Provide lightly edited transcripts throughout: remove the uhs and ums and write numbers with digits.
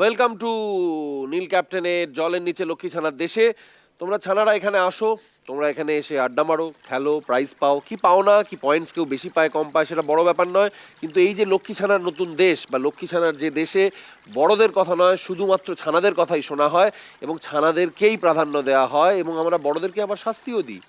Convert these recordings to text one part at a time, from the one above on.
Welcome to নীল ক্যাপ্টেনের জলের নিচে লক্ষ্মী ছানার দেশে। তোমরা ছানারা এখানে আসো, তোমরা এখানে এসে আড্ডা মারো, খেলো, প্রাইজ পাও। কি পাও না, কি পয়েন্টস কেউ বেশি পায় কম পায় সেটা বড় ব্যাপার নয়, কিন্তু এই যে লক্ষ্মী ছানার নতুন দেশ বা লক্ষ্মী ছানার যে দেশে বড়দের কথা নয়, শুধুমাত্র ছানাদের কথাই শোনা হয় এবং ছানাদেরকেই প্রাধান্য দেওয়া হয় এবং আমরা বড়দেরকে আবার শাস্তিও দিই।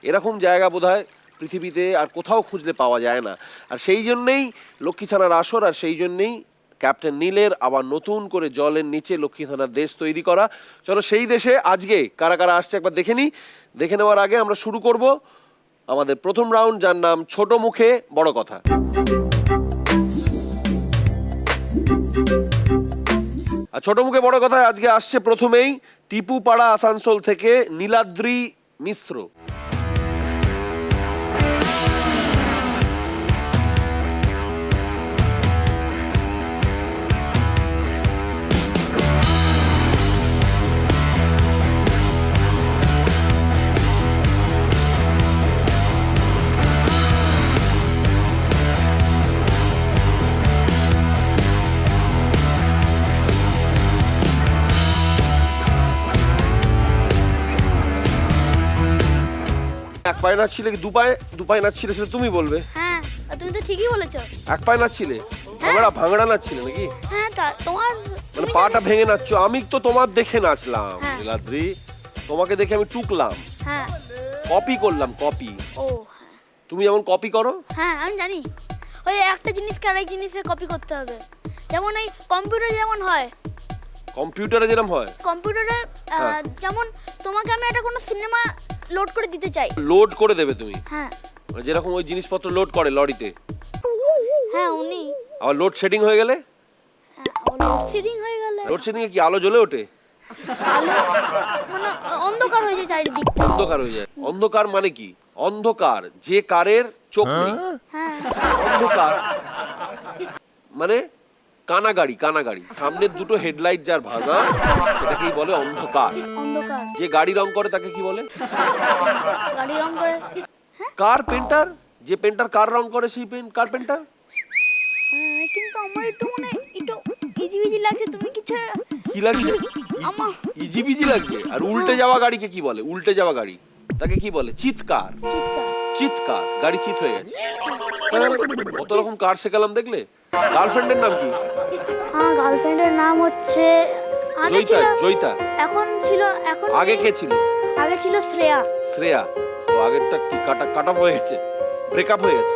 এরকম জায়গা বোধহয় পৃথিবীতে আর কোথাও খুঁজলে পাওয়া যায় না। আর সেই জন্যেই লক্ষ্মী ছানার আসর, আর সেই জন্যেই ক্যাপ্টেন নীলের আবার নতুন করে জলের নিচে লক্ষ্মী ছানার দেশ তৈরি করা। চলো সেই দেশে আজকে কারা কারা আসছে একবার দেখে নিই। দেখে নেওয়ার আগে আমরা শুরু করব আমাদের প্রথম রাউন্ড, যার নাম ছোট মুখে বড় কথা। আর ছোট মুখে বড় কথা আজকে আসছে প্রথমেই টিপুপাড়া আসানসোল থেকে নীলাদ্রি মিশ্র। এক পায়ে নাচছিলে কি দু পায়ে নাচছিলে সেটা তুমি বলবে। হ্যাঁ, তুমি তো ঠিকই বলেছো। এক পায়ে নাচছিলে, ভাঙড়া নাচছিলে নাকি? হ্যাঁ, তোমার মানে পাটা ভেঙে নাচছো। আমি তো তোমার দেখে নাচলাম হ্যাঁ। নীলাদ্রি, তোমাকে দেখে আমি টুকলাম, হ্যাঁ কপি করলাম, কপি। ও তুমি যেমন কপি করো। হ্যাঁ, আমি জানি। ওই একটা জিনিসকে আরেক জিনিসে কপি করতে হবে, যেমন এই কম্পিউটার যেমন হয়। কম্পিউটারে যেরকম হয়, কম্পিউটারে হ্যাঁ। যেমন তোমাকে আমি একটা কোনো সিনেমা লোড করে দিতে চাই, লোড করে দেবে তুমি। হ্যাঁ মানে যেরকম ওই জিনিসপত্র লোড করে লরিতে, হ্যাঁ উনি। আবার লোড শেডিং হয়ে গেলে, লোডশেডিং হয়ে গেলে লোড শেডিং এ কি আলো জ্বলে ওঠে? আলো মানে অন্ধকার হয়ে যায় চারিদিক, অন্ধকার হয়ে যায়। অন্ধকার মানে কি? অন্ধকার যে কারের চোখ নেই, হ্যাঁ অন্ধকার মানে কানাগাড়ি। কানাগাড়ি সামনের দুটো হেডলাইট যার ভাঙা সেটাকেই বলে অন্ধকার। অন্ধকার। যে গাড়ি রং করে তাকে কি বলে? গাড়ি রং করে কার্পেন্টার। যে পেন্টার কার রং করে সেই কার্পেন্টার। হ্যাঁ, কিন্তু আমার একটু মানে একটু ইজিবিজি লাগছে। তুমি কিছু কি লাগছে? আমার ইজি বিজি লাগছে। আর উল্টে যাওয়া গাড়িকে কি বলে? উল্টে যাওয়া গাড়ি তাকে কি বলে? চিৎকার। চিৎকার। চিৎকার, গাড়ি চিৎ হয়ে গেছে। কত রকম কার শেখালাম দেখলে। গার্লফ্রেন্ডের নাম কি? আমার গার্লফ্রেন্ডের নাম হচ্ছে আগে জয়িতা। ছিল, জয়িতা। এখন ছিল, এখন আগে কে ছিল? আগে ছিল শ্রেয়া। শ্রেয়া। ও আগেরটা কি কাট অফ হয়ে গেছে, ব্রেকআপ হয়ে গেছে?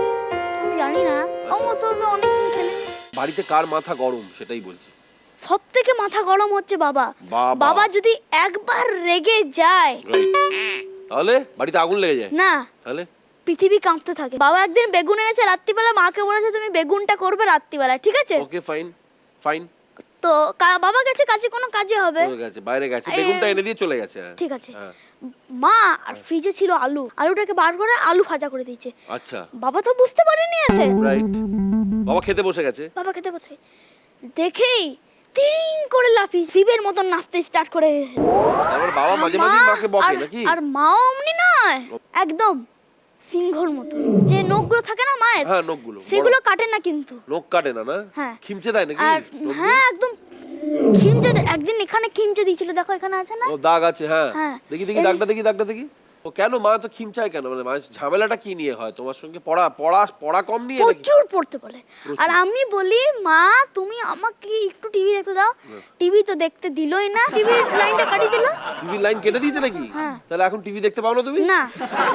আমি জানি না, আমার সাথে তো অনেকদিন খেলে। বাড়িতে কার মাথা গরম সেটাই বলছি। সব থেকে মাথা গরম হচ্ছে বাবা। বাবা। বাবা যদি একবার রেগে যায়, তাহলে বাড়িতে আগুন লেগে যায়। না তাহলে পৃথিবী কাঁপতে থাকে। বাবা একদিন বেগুন এনেছে রাত্রিবেলা, মাকে বলেছে তুমি বেগুনটা করবে রাত্রিবেলা, ঠিক আছে? Okay fine fine. তো বাবা গেছে কাজে, কোনো কাজে হবে, চলে গেছে, বাইরে গেছে, বেগুনটা এনে দিয়ে চলে গেছে। ঠিক আছে। হ্যাঁ। মা আর ফ্রিজে ছিল আলুটাকে বার করে আলু ভাজা করে দিয়েছে। আচ্ছা, বাবা তো বুঝতে পারেনি এসে। রাইট। বাবা খেতে বসে গেছে। বাবা খেতে বসে দেখেই তিরিং করে লাফিয়ে শিবের মতন নাচতে স্টার্ট করে। তারপর বাবা মাঝে মাঝে মাকে বকে নাকি? আর মাও অমনি নয়, একদম সিংহর মতো। যে নখগুলো থাকে না মায়ের, হ্যাঁ নখগুলো, সেগুলো কাটে না কিন্তু। নখ কাটে না? না, হ্যাঁ। খিমচে দেয় নাকি? আর হ্যাঁ একদম খিমচে একদিন এখানে খিমচে দিয়েছিল, দেখো এখানে আছে না? ও দাগ আছে। হ্যাঁ হ্যাঁ। দেখি দেখি দাগটা দেখি, দাগটা দেখি। ও কেন মা তো খিমচায় কেন? মানে মায়ের ঝামেলাটা কি নিয়ে হয় তোমার সঙ্গে? পড়া কম নিয়ে নাকি? প্রচুর পড়তে বলে। আর আমি বলি মা তুমি আমাকে একটু টিভি দেখতে দাও, টিভি তো দেখতে দিলই না, টিভির লাইনটা কাটি দিল। টিভির লাইন কেটে দিয়েছে নাকি? হ্যাঁ। তাহলে এখন টিভি দেখতে পাও না তুমি? না,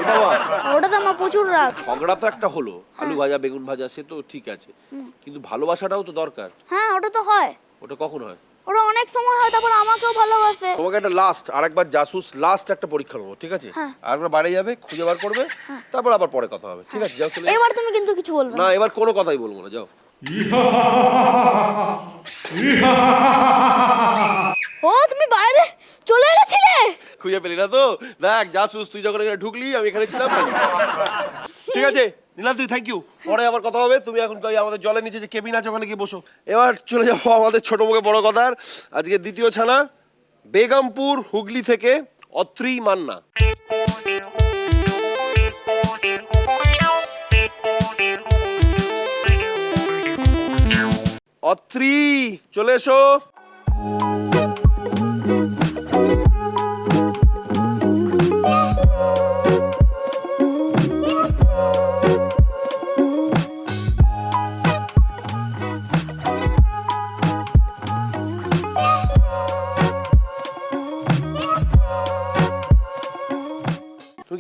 এ বাবা, ওটা তো আমার প্রচুর রাগ। ঝগড়া তো একটা হলো, আলু ভাজা বেগুন ভাজা সে তো ঠিক আছে, কিন্তু ভালোবাসাটাও তো দরকার। হ্যাঁ ওটা তো হয়, ওটা কখন হয়? ওরা অনেক সময় হয়, তারপর আমাকেও ভালোবাসে। তোমাকে একটা আরেকবার জাসুস একটা পরীক্ষা নেবো, ঠিক আছে? হ্যাঁ। আরেকবার বাইরে যাবে, খুঁজে বার করবে, তারপর আবার পরে কথা হবে, ঠিক আছে? যাও চলে যাও। এবার তুমি কিন্তু কিছু বলবে না, এবার কোনো কথাই বলবো না, যাও। ও তুমি বাইরে চলে গেছিলে? খুঁজে পেলি না তো? দেখ জাসুস, তুই যখন এখানে ঢুকলি আমি এখানে ছিলাম। ঠিক আছে নীলাদ্রি, থ্যাংক ইউ। পরে আবার কথা হবে। তুমি এখন আমাদের জলের নিচে যে কেবিন আছে ওখানে গিয়ে বসো। এবার চলে যাবো আমাদের ছোট মুখে বড় কথার আজকে দ্বিতীয় ছানা, বেগমপুর হুগলি থেকে অত্রি মান্না। অত্রি চলে এসো। তুমি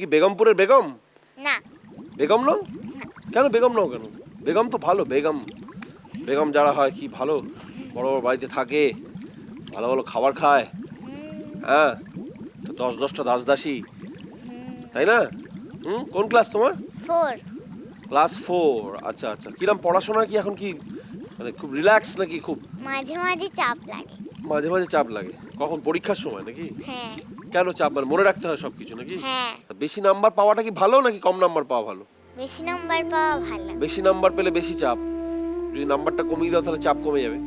কি বেগমপুরের বেগম? না, বেগম নাও? কেন বেগম নাও কেন? বেগম তো ভালো, বেগম বেগম যারা হয় কি ভালো, বড় বড় বাড়িতে থাকে, ভালো ভালো খাবার খায়, হ্যাঁ, তো 10-10টা দাসী, তাই না? কোন ক্লাস তোমার? 4। ক্লাস 4। আচ্ছা আচ্ছা, কিরম পড়াশোনা কি এখন কি মানে খুব রিল্যাক্স নাকি খুব মাঝে মাঝে চাপ লাগে। মাঝে মাঝে চাপ লাগে? কখন, পরীক্ষার সময় নাকি? হ্যাঁ কেন চাপ, মানে মনে রাখতে হয় সবকিছু নাকি? হ্যাঁ, তা বেশি নাম্বার পাওয়াটা কি ভালো নাকি কম নাম্বার পাওয়া ভালো? বেশি নাম্বার পাওয়া ভালো। বেশি নাম্বার পেলে বেশি চাপ, যদি নাম্বারটা কমিয়ে দাও তাহলে চাপ কমে যাবে।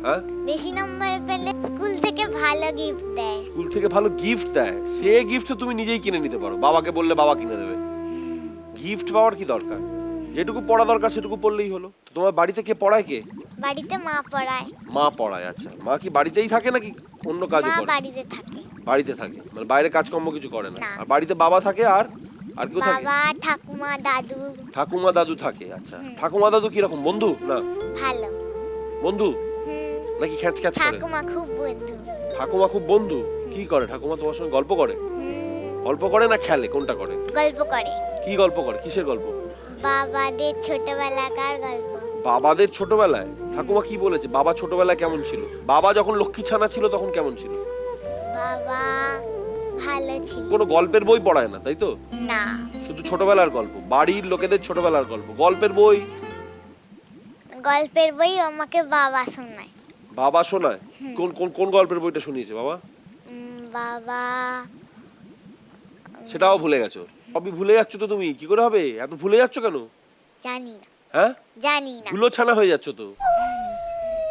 হ্যাঁ, বেশি নাম্বার পেলে স্কুল থেকে ভালো গিফট দেয়। স্কুল থেকে ভালো গিফট দেয়, সে গিফট তো তুমি নিজেই কিনে নিতে পারো, বাবাকে বললে বাবা কিনে দেবে। গিফট পাওয়ার কি দরকার? যেটুকু পড়া দরকার সেটুকু পড়লেই হলো। তো তোমার বাড়িতে কে পড়ায়, কে? বাড়িতে মা পড়ায়। মা পড়ায়, আচ্ছা। মা কি বাড়িতেই থাকে নাকি অন্য কাজও মা করে? বাড়িতে থাকে। বাড়িতে থাকে, মানে বাইরে কাজকর্ম কিছু করে না? না। আর বাড়িতে বাবা থাকে, আর আর কেউ থাকে? বাবা, ঠাকুমা, দাদু। ঠাকুমা দাদু থাকে, আচ্ছা। ঠাকুমা দাদু কি রকম, বন্ধু না ভালো। বন্ধু হুম, নাকি খ্যাচ খ্যাচ করে? ঠাকুমা খুব বন্ধু। ঠাকুমা খুব বন্ধু? কি করে ঠাকুমা তোমার সঙ্গে, গল্প করে? গল্প করে না খেলে, কোনটা করে? গল্প করে। কি গল্প করে, কিসের গল্প? বাবাদের ছোটবেলাকার গল্প। বাবাদের ছোটবেলায়? ঠাকুমা কি বলেছে, বাবা ছোটবেলায় কেমন ছিল? বাবা যখন লক্ষ্মী ছানা ছিল তখন কেমন ছিল? বাবা ভালো ছিল। কোনো গল্পের বই পড়ায় না, তাই তো? না, শুধু ছোটবেলার গল্প, বাড়ির লোকেদের ছোটবেলার গল্প, গল্পের বই? গল্পের বই আমাকে বাবা শোনায়। বাবা শোনায়? কোন কোন কোন গল্পের বইটা শুনিয়েছে বাবা? বাবা সেটাও ভুলে গেছো? সবই ভুলে যাচ্ছ তো তুমি, কি করে হবে, এত ভুলে যাচ্ছ কেন? জানি না। হ্যাঁ, জানি না। হুলো ছানা হয়ে যাচ্ছ তো।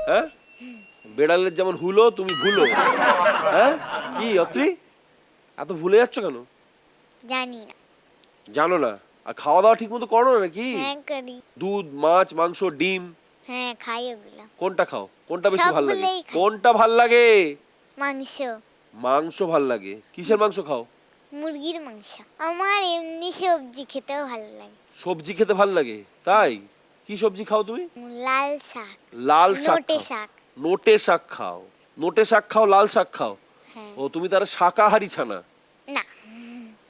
হ্যাঁ, বেড়ালের যেমন হুলো, তুমি ভুলো। হ্যাঁ, কি অত্রি, এত ভুলে যাচ্ছ কেন? জানি না। জানো না? আর খাওয়া দাওয়া ঠিক মতো করো না নাকি? হ্যাঁ করি। দুধ, মাছ, মাংস, ডিম হ্যাঁ খাই ওগুলো। কোনটা খাও, কোনটা বেশি ভালো লাগে? সবগুলোই খাই। কোনটা ভাল লাগে? মাংস। মাংস ভাল লাগে? কিসের মাংস খাও? মুরগির মাংস। আমার এমনি সবজি খেতেও ভালো লাগে। সবজি খেতে ভাল লাগে? তাই? কি সবজি খাও তুমি? লাল শাক। লাল শাক নোটে খাও? শাক। নোটে শাক খাও? নোটে শাক খাও, লাল শাক খাও? হ্যাঁ। ও, তুমি তারা শাকাহারি ছানা? না।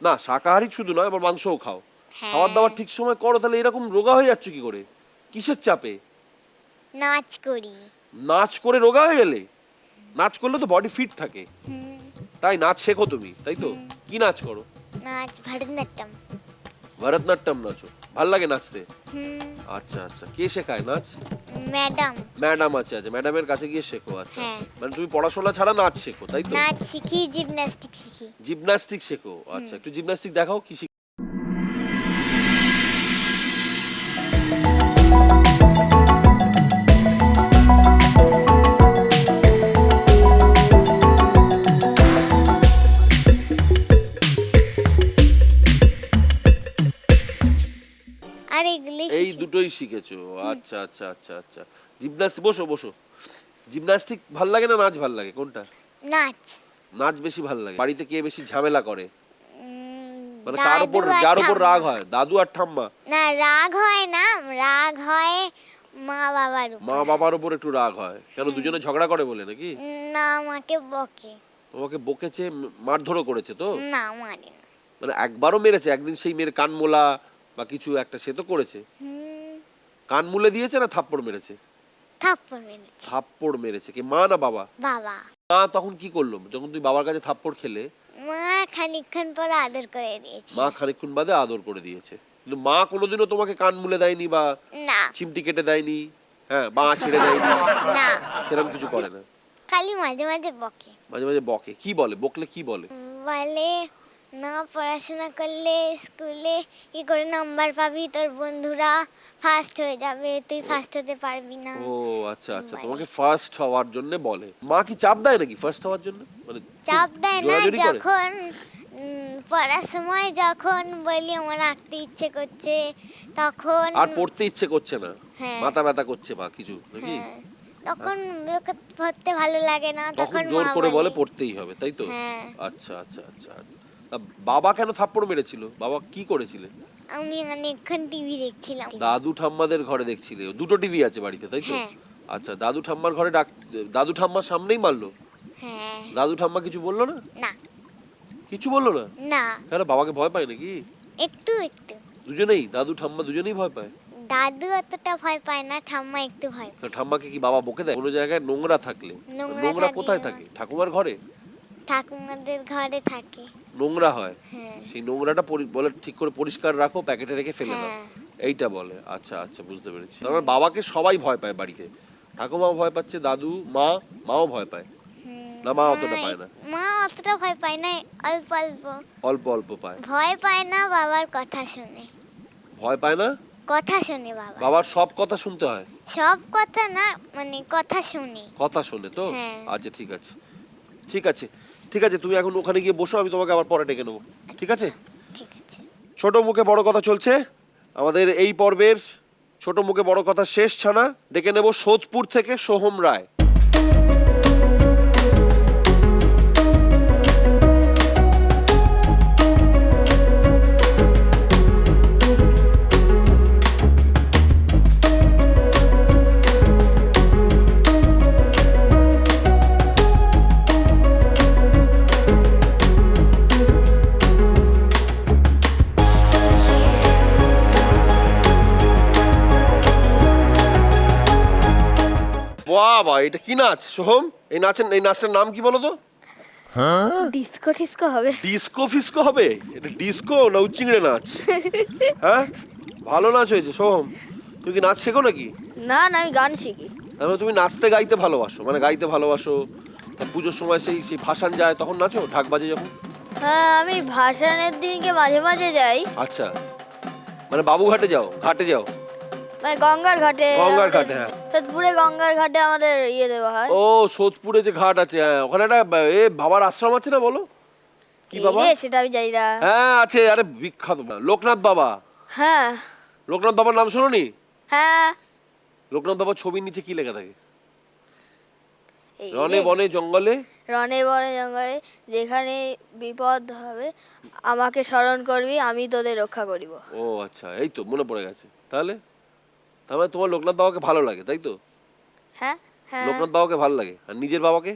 না, শাকাহারি শুধু নয়, আবার মাংসও খাও। হ্যাঁ। খাবার দাবার ঠিক সময় করো, তাহলে এরকম রোগা হয়ে যাচ্ছ কি করে? কিসের চাপে? নাচ করি। নাচ করে রোগা হয়ে গেলে? নাচ করলে তো বডি ফিট থাকে, তাই নাচ শেখো তুমি, তাই তো? কি নাচ করো? নাচ ভরতনাট্যম। ভরতনাট্যম নাচো? ভাল লাগে নাচতে? হুম, আচ্ছা আচ্ছা, কে শেখায় নাচ? ম্যাডাম। ম্যাডাম আছে, আচ্ছা, ম্যাডামের কাছে গিয়ে শেখো, আচ্ছা। হ্যাঁ। মানে তুমি পড়াশোনা ছাড়া নাচ শেখো, তাই তো? নাচ শিখি, জিমন্যাস্টিক শিখি। জিমন্যাস্টিক শেখো, আচ্ছা। একটু জিমন্যাস্টিক দেখাও, কি শিখ। আর এগুলি এই শিখি। দুটোই শিখেছো, আচ্ছা আচ্ছা আচ্ছা আচ্ছা। জিমন্যাস্টিক, বসো বসো। জিমন্যাস্টিক ভাল লাগে না নাচ ভাল লাগে, কোনটা? নাচ। নাচ বেশি ভাল লাগে। বাড়িতে কে বেশি ঝামেলা করে, মানে দাদু কার উপর, আর যার উপর ঠাম্মা। রাগ হয়? দাদু আর ঠাম্মা? না, রাগ হয় না, রাগ হয় মা বাবার উপর। মা বাবার উপর একটু রাগ হয়, কেন দুজনে ঝগড়া করে বলে নাকি? না, আমাকে বকে। তোমাকে বকেছে, মারধরও করেছে তো? না, মারে না। মানে একবারও মেরেছে? একদিন সেই মেয়ের কান মোলা বা কিছু একটা সে তো করেছে। কান মুলে দিয়েছে না থাপ্পড় মেরেছে? থাপ্পড় মেরেছে। থাপ্পড় মেরেছে কি, মা না বাবা? বাবা। মা তখন কি করলো যখন তুই বাবার কাছে থাপ্পড় খেলে? মা খানিকক্ষণ পর আদর করে দিয়েছে। মা খানিকক্ষণ বাদে আদর করে দিয়েছে, কিন্তু মা কোনোদিনও তোমাকে কান মুলে দেয়নি বা না। চিমটি কেটে দেয়নি, হ্যাঁ, বাঁ ছেড়ে দেয়নি, না, সেরকম কিছু করে না? খালি মাঝে মাঝে বকে। মাঝে মাঝে বকে? কি বলে, বকলে কি বলে? বলে না পড়াশোনা করলে স্কুলে কি করে নাম্বার পাবি, তোর বন্ধুরা ফার্স্ট হয়ে যাবে, তুই ফার্স্ট হতে পারবি না। ও আচ্ছা আচ্ছা, তোমাকে ফার্স্ট হওয়ার জন্য বলে। মা কি চাপ দেয় নাকি ফার্স্ট হওয়ার জন্য, মানে চাপ দেয় না, জোরাজুরি করে? যখন পড়ার সময় যখন বলি আমার আঁকতে ইচ্ছে করছে তখন। আর পড়তে ইচ্ছে করছে না, হ্যাঁ। মাথা ব্যথা করছে বা কিছু নাকি? হ্যাঁ, তখন ওকে পড়তে ভালো লাগে না, তখন তখন জোর মা করে বলে পড়তেই হবে, তাই তো? হ্যাঁ। আচ্ছা আচ্ছা আচ্ছা। তা বাবা কেন থাপ্পড় মেরেছিল? বাবা কি করেছিলেন? আমি অনেকক্ষণ টিভি দেখছিলাম। দাদু ঠাম্মাদের ঘরে দেখছিলে? দুটো টিভি আছে বাড়িতে, তাই তো? হ্যাঁ। আচ্ছা, দাদু ঠাম্মার ঘরে দাদু ঠাম্মার সামনেই মারলো? হ্যাঁ। দাদু ঠাম্মা কিছু বললো না? না। কিছু বললো না? না, কেন, বাবাকে ভয় পায় নাকি? একটু একটু। দুজনেই, দাদু ঠাম্মা দুজনেই ভয় পায়? দাদু অতটা ভয় পায় না, ঠাম্মা একটু ভয় পায়। তা ঠাম্মাকে কি বাবা বকে দেয় কোনো জায়গায় নোংরা থাকলে? নোংরা নোংরা থাকলে কোথায় না। থাকে? ঠাকুমার ঘরে ঠাকুমাদের ঘরে থাকে। নোংরা হয়? হ্যাঁ। সেই নোংরাটা বলে ঠিক করে পরিষ্কার রাখো, প্যাকেটে রেখে ফেলে দাও, হ্যাঁ। এইটা বলে? আচ্ছা আচ্ছা, বুঝতে পেরেছি। তার মানে বাবাকে সবাই ভয় পায় বাড়িতে? ঠাকুমাও ভয় পাচ্ছে, দাদু, মাও ভয় পায়? না, মা অতটা পায় না? মা অতটা ভয় পায় না, অল্প অল্প। অল্প অল্প পায়? ভয় পায় না, বাবার কথা শুনে। ভয় পায় না? কথা শুনে বাবা। বাবার সব কথা শুনতে হয়? সব কথা না, মানে কথা শুনি। কথা শোনে তো? হ্যাঁ। আচ্ছা, ঠিক আছে ঠিক আছে ঠিক আছে, তুমি এখন ওখানে গিয়ে বসো, আমি তোমাকে আবার পরে ডেকে নেবো, ঠিক আছে? ঠিক আছে। ছোট মুখে বড় কথা চলছে আমাদের এই পর্বের। ছোট মুখে বড় কথা শেষ ছানা। ডেকে নেব সোদপুর থেকে সোহম রায়। বাবা, এটা কি নাচ সোহম? এই নাচটার নাম কি বলো তো? ডিস্কো টিস্কো হবে। ডিস্কো ফিস্কো হবে? এটা ডিস্কো না উচ্চিংড়ে নাচ? হ্যাঁ, ভালো নাচ হয়েছে সোহম। তুমি কি নাচ শেখো নাকি? না না, আমি গান শিখি। তাহলে তুমি নাচতে গাইতে ভালোবাসো, মানে গাইতে ভালোবাসো। তা পুজোর সময় সেই ভাসান যায় তখন নাচো, ঢাক বাজে যখন? হ্যাঁ, আমি ভাসানের দিনকে মাঝে মাঝে যাই। আচ্ছা, মানে বাবুঘাটে যাও, ঘাটে যাও? মানে গঙ্গার ঘাটে। গঙ্গার ঘাটে, হ্যাঁ। সোদপুরে গঙ্গার ঘাটে আমাদের দেওয়া হয়। ও, সোদপুরে যে ঘাট আছে, হ্যাঁ, ওখানে একটা বাবার আশ্রম আছে না, বলো কি বাবা? সেটা আমি জানি না। হ্যাঁ আছে, আরে বিখ্যাত লোকনাথ বাবা। হ্যাঁ লোকনাথ বাবার নাম শোনোনি? হ্যাঁ। লোকনাথ বাবার ছবির নিচে কি লেখা থাকে? এই রনে বনে জঙ্গলে, রনে বনে জঙ্গলে যেখানে বিপদ হবে আমাকে স্মরণ করবি, আমি তোদের রক্ষা করিব। ও আচ্ছা, এই তো মনে পড়ে গেছে। তাহলে তার মানে তোমার লোকনাথ বাবাকে ভালো লাগে, তাই তো? হ্যাঁ হ্যাঁ। লোকনাথ বাবাকে ভালো লাগে, আর নিজের বাবাকে?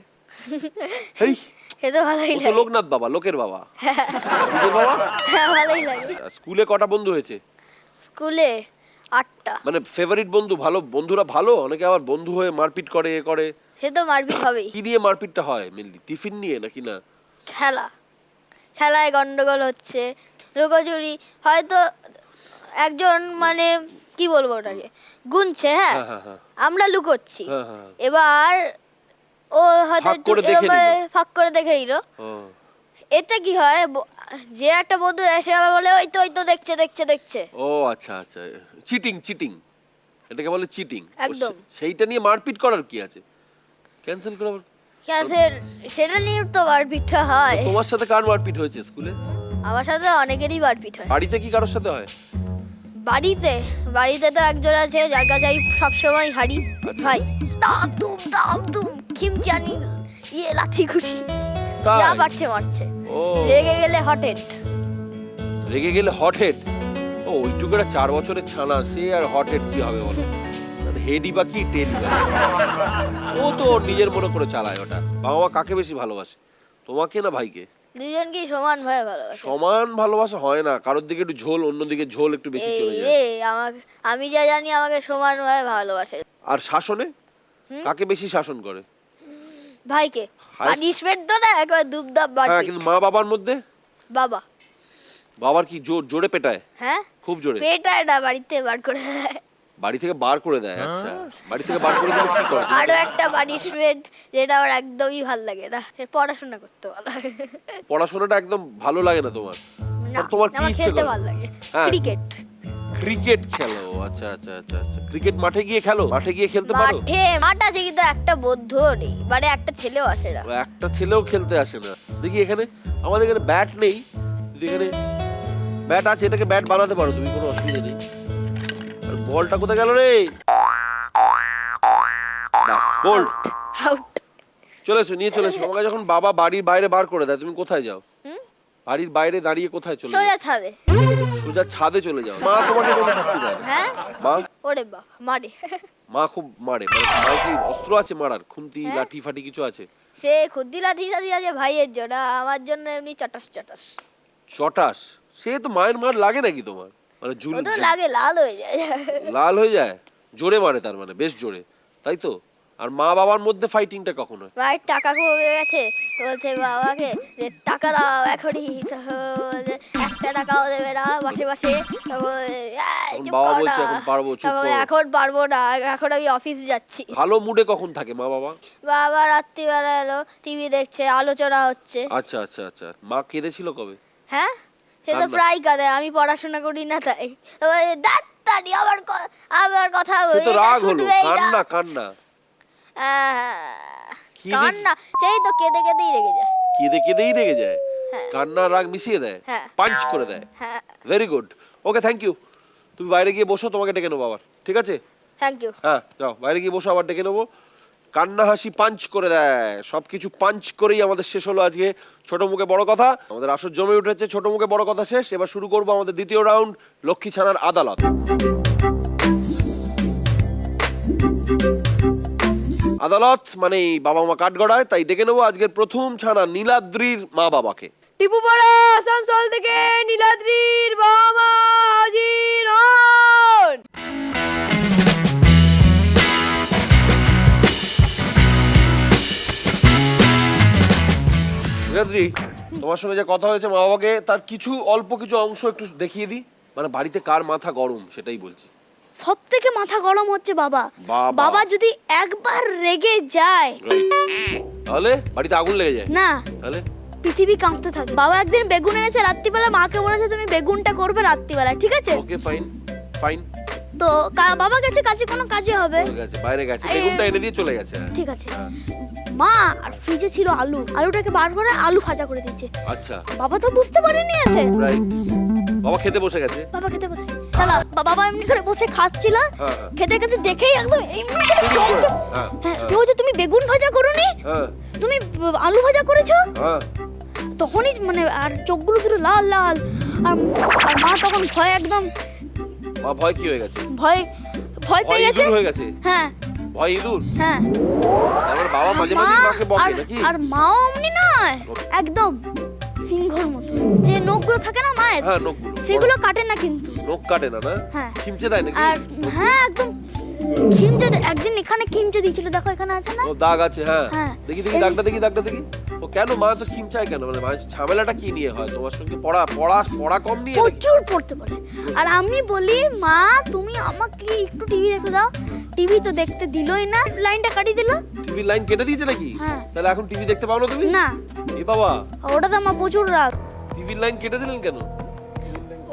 এই, সে তো ভালোই ও তো লাগে। লোকনাথ বাবা, লোকের বাবা। নিজের বাবা? হ্যাঁ, ভালোই লাগে। স্কুলে কটা বন্ধু হয়েছে? স্কুলে 8টা। মানে ফেভারিট বন্ধু? ভালো বন্ধুরা ভালো, অনেকে আবার বন্ধু হয়ে মারপিট করে করে। সে তো মারপিট হবেই। কি নিয়ে মারপিটটা হয় মেনলি? টিফিন নিয়ে নাকি না? খেলায় গন্ডগোল হচ্ছে, লুকোচুরি। হয়তো একজন মানে কি বলবো ওটাকে, গুনছে, হ্যাঁ, হ্যাঁ হ্যাঁ হ্যাঁ আমরা লুকোচ্ছি। হ্যাঁ হ্যাঁ। এবার ও হয়তো ফাঁক একটু করে দেখে এরকম নিল। ফাঁক করে দেখে নিল। ও, এতে কি হয়, যে একটা বন্ধু এসে আবার বলে ওই তো দেখছে দেখছে দেখছে। ও আচ্ছা আচ্ছা, চিটিং চিটিং, এটাকে বলে চিটিং। একদম। সেইটা নিয়ে মারপিট করার কি আছে? ক্যান্সেল করে আবার। সেটা নিয়ে তো মারপিটটা হয়। তোমার সাথে কার মারপিট হয়েছে স্কুলে? আমার সাথে অনেকেরই মারপিট হয়। বাড়িতে কি কারোর সাথে হয়? বাড়িতে তো একজন আছে যার কাছে আমি সবসময় হারি। আচ্ছা। ভাই, দাম দুম খিমচানি লাথি ঘুষি তাই? যা পারছে মারছে। ও, রেগে গেলে হট হেড। রেগে গেলে হট হেড? ও, ওইটুকু একটা 4 বছরের ছানা, সে আর হট হেড কি হবে বলো? হেডি বা কি টেডি বা? ও তো ওর নিজের মনে করে চালায় ওটা। বাবা মা কাকে বেশি ভালোবাসে, তোমাকে না ভাইকে? দুজনকেই সমান ভাবে ভালোবাসে। সমান ভালোবাসা হয় না, কারোর দিকে একটু ঝোল, অন্যদিকে ঝোল একটু বেশি চলে যায়। আমি যা জানি আমাকে সমান ভাবে ভালোবাসে। আর শাসনে কাকে বেশি শাসন করে? ভাইকে। Highest- পানিশমেন্ট তো না, একবার দুবদাব হ্যাঁ, মারপিট। কিন্তু মা বাবার মধ্যে? বাবার কি জোরে পেটায়? হ্যাঁ, খুব জোরে? পেটায় না, বাড়িতে বার করে দেয়। বাড়ি থেকে বার করে দেয়? আচ্ছা, বাড়ি থেকে বার করে দিলে কি করে? আরো একটা পানিশমেন্ট যেটা আমার একদমই ভালো লাগে না, পড়াশোনা করতে ভালো লাগে। পড়াশোনাটা একদম ভালো লাগে না তোমার? না, তোমার কি আমার ইচ্ছে খেলতে করে? ভালো লাগে। হ্যাঁ। ক্রিকেট খেলো? আচ্ছা আচ্ছা আচ্ছা আচ্ছা, ক্রিকেট মাঠে গিয়ে খেলো? মাঠে গিয়ে খেলতে পারো? মাঠ আছে কিন্তু একটা বন্ধুও নেই, মানে একটা ছেলেও আসে না। একটা ছেলেও খেলতে আসে না? দেখি এখানে, আমাদের এখানে ব্যাট নেই, কিন্তু এখানে ব্যাট আছে, এটাকে ব্যাট বানাতে পারো তুমি, কোনো অসুবিধা নেই। আর বলটা কোথায় গেল রে? ব্যাস, বোল্ড আউট। চলে এসো, নিয়ে চলে এসো। আমাকে যখন বাবা বাড়ির বাইরে বার করে দেয় তুমি কোথায় যাও? হুম? বাড়ির বাইরে দাঁড়িয়ে কোথায় চলে যাও? সোজা ছাদে। সোজা ছাদে চলে যাও। মা তোমাকে কোনো শাস্তি দেয় না? হ্যাঁ, মা ওরে বাবা মারে। মা খুব মারে, মানে মায়ের কি অস্ত্র আছে মারার? খুন্তি হ্যাঁ। লাঠি ফাটি কিছু আছে? সে খুদ্দি লাঠি টাঠি আছে ভাইয়ের জন্য, আমার জন্য এমনি চটাস চটাস। চটাস? সে তো মায়ের মার লাগে নাকি তোমার? মানে ও তো লাগে, লাল হয়ে যায়। লাল হয়ে যায়? জোরে মারে তার মানে, বেশ জোরে, তাই তো? আর মা বাবার মধ্যে ফাইটিংটা কখন হয়? মায়ের টাকা কমে গেছে, বলছে বাবাকে যে টাকা দাও এখনই, তো বলছে, 1 টাকাও দেবে না মাসে মাসে। তো বলে, "এই, তখন চুপ বাবা করো বলছে না।" এখন পারবো, চুপ তারপরে, করো। এখন পারবো না, এখন আমি অফিস যাচ্ছি। ভালো মুডে কখন থাকে মা বাবা? বাবা রাত্রিবেলা এলো, টিভি দেখছে, আলোচনা হচ্ছে। আচ্ছা আচ্ছা আচ্ছা। মা কেঁদেছিল কবে? হ্যাঁ, সে তো কান্না? প্রায় কাঁদে, আমি পড়াশোনা করি না তাই। তারপরে ডাক্তারি আবার কথা সে তো এটা রাগ হলো, শুনবেই না। কান্না কান্না। কি রে? কান্না, সেই তো কেঁদে কেঁদেই রেগে যায়। কেঁদে কেঁদেই রেগে যায়? হ্যাঁ। কান্না রাগ মিশিয়ে দেয়? হ্যাঁ। পাঞ্চ করে দেয়? হ্যাঁ, very good. Okay, thank you. তুমি বাইরে গিয়ে বসো, তোমাকে ডেকে নেবো আবার, ঠিক আছে? Thank you. হ্যাঁ, যাও বাইরে গিয়ে বসো, আবার ডেকে নেবো। কান্না হাসি পাঞ্চ করে দেয়, সবকিছু পাঞ্চ করেই আমাদের শেষ হলো আজকে ছোট মুখে বড় কথা। আমাদের আসর জমে উঠেছে, ছোট মুখে বড় কথা শেষ। এবার শুরু করবো আমাদের দ্বিতীয় রাউন্ড, লক্ষ্মী ছানার আদালত। আদালত মানেই বাবা মা কাঠগড়ায়, তাই ডেকে নেবো আজকের প্রথম ছানা নীলাদ্রির মা বাবাকে। টিপুপাড়া আসানসোল থেকে নীলাদ্রির বাবা হাজির হন। নীলাদ্রি, তোমার সঙ্গে যে কথা হয়েছে মা বাবাকে, তার কিছু অল্প কিছু অংশ একটু দেখিয়ে দিই। মানে বাড়িতে কার মাথা গরম সেটাই বলছি। সব থেকে মাথা গরম হচ্ছে বাবা। বাবা। বাবা যদি একবার রেগে যায়, Right. তাহলে বাড়িতে আগুন লেগে যায়? না, তাহলে পৃথিবী কাঁপতে থাকে। বাবা একদিন বেগুন এনেছে রাত্রিবেলা, মাকে বলেছে তুমি বেগুনটা করবে রাত্রিবেলা, ঠিক আছে? ওকে, ফাইন ফাইন। তো বাবা গেছে কাজে, কোনো কাজে হবে, চলে গেছে, বাইরে গেছে, বেগুনটা এনে দিয়ে চলে গেছে। ঠিক আছে। মা আর ফ্রিজে ছিল আলু, আলুটাকে বার করে আলু ভাজা করে দিয়েছে। আচ্ছা, বাবা তো বুঝতে পারেনি এসে। রাইট। বাবা খেতে বসে গেছে। বাবা খেতে বসে, শালা, বাবা এমনি করে বসে খাচ্ছিল, হ্যাঁ, খেতে খেতে দেখেই একদম এমনি করে চমকে, হ্যাঁ, হ্যাঁ, ও বলছে তুমি বেগুন ভাজা করোনি, হ্যাঁ, তুমি আলু ভাজা করেছো। হ্যাঁ। তখনই মানে আর চোখগুলো দুটো লাল লাল, আর আর মা তখন ভয় একদম, মা ভয় কি হয়ে গেছে? ভয় ভয় ভয় পেয়ে গেছে। ইঁদুর হয়ে গেছে? হ্যাঁ ভয় ইঁদুর? হ্যাঁ। তারপর বাবা মাঝে মাঝে মাকে বকে নাকি? আর মাও অমনি নয়, একদম সিংহর মতো, যে নখগুলো থাকে না মায়ের, হ্যাঁ, নখগুলো সেগুলো কাটে না কিন্তু। নখ কাটে না? না, হ্যাঁ। খিমচে দেয় নাকি? আর হ্যাঁ, একদম খিমচে একদিন এখানে খিমচে দিয়েছিল, দেখো এখানে আছে না। ও দাগ আছে, হ্যাঁ। হ্যাঁ। দেখি দেখি দাগটা, দেখি দাগটা দেখি। ও কেন মা তো খিমচায় কেন? মানে মায়ের ঝামেলাটা কি নিয়ে হয়? তোমার সঙ্গে পড়া কম নিয়ে নাকি? প্রচুর পড়তে পারে। আর আমি বলি মা তুমি আমাকে একটু টিভি দেখতে দাও, টিভি তো দেখতে দিলই না, লাইনটা কাটিয়ে দিল। টিভির লাইন কেটে দিয়েছে নাকি? হ্যাঁ। তাহলে এখন টিভি দেখতে পাও না তুমি? না, এ বাবা, ওটাতে আমার প্রচুর রাগ। টিভির লাইন কেটে দিলেন কেন?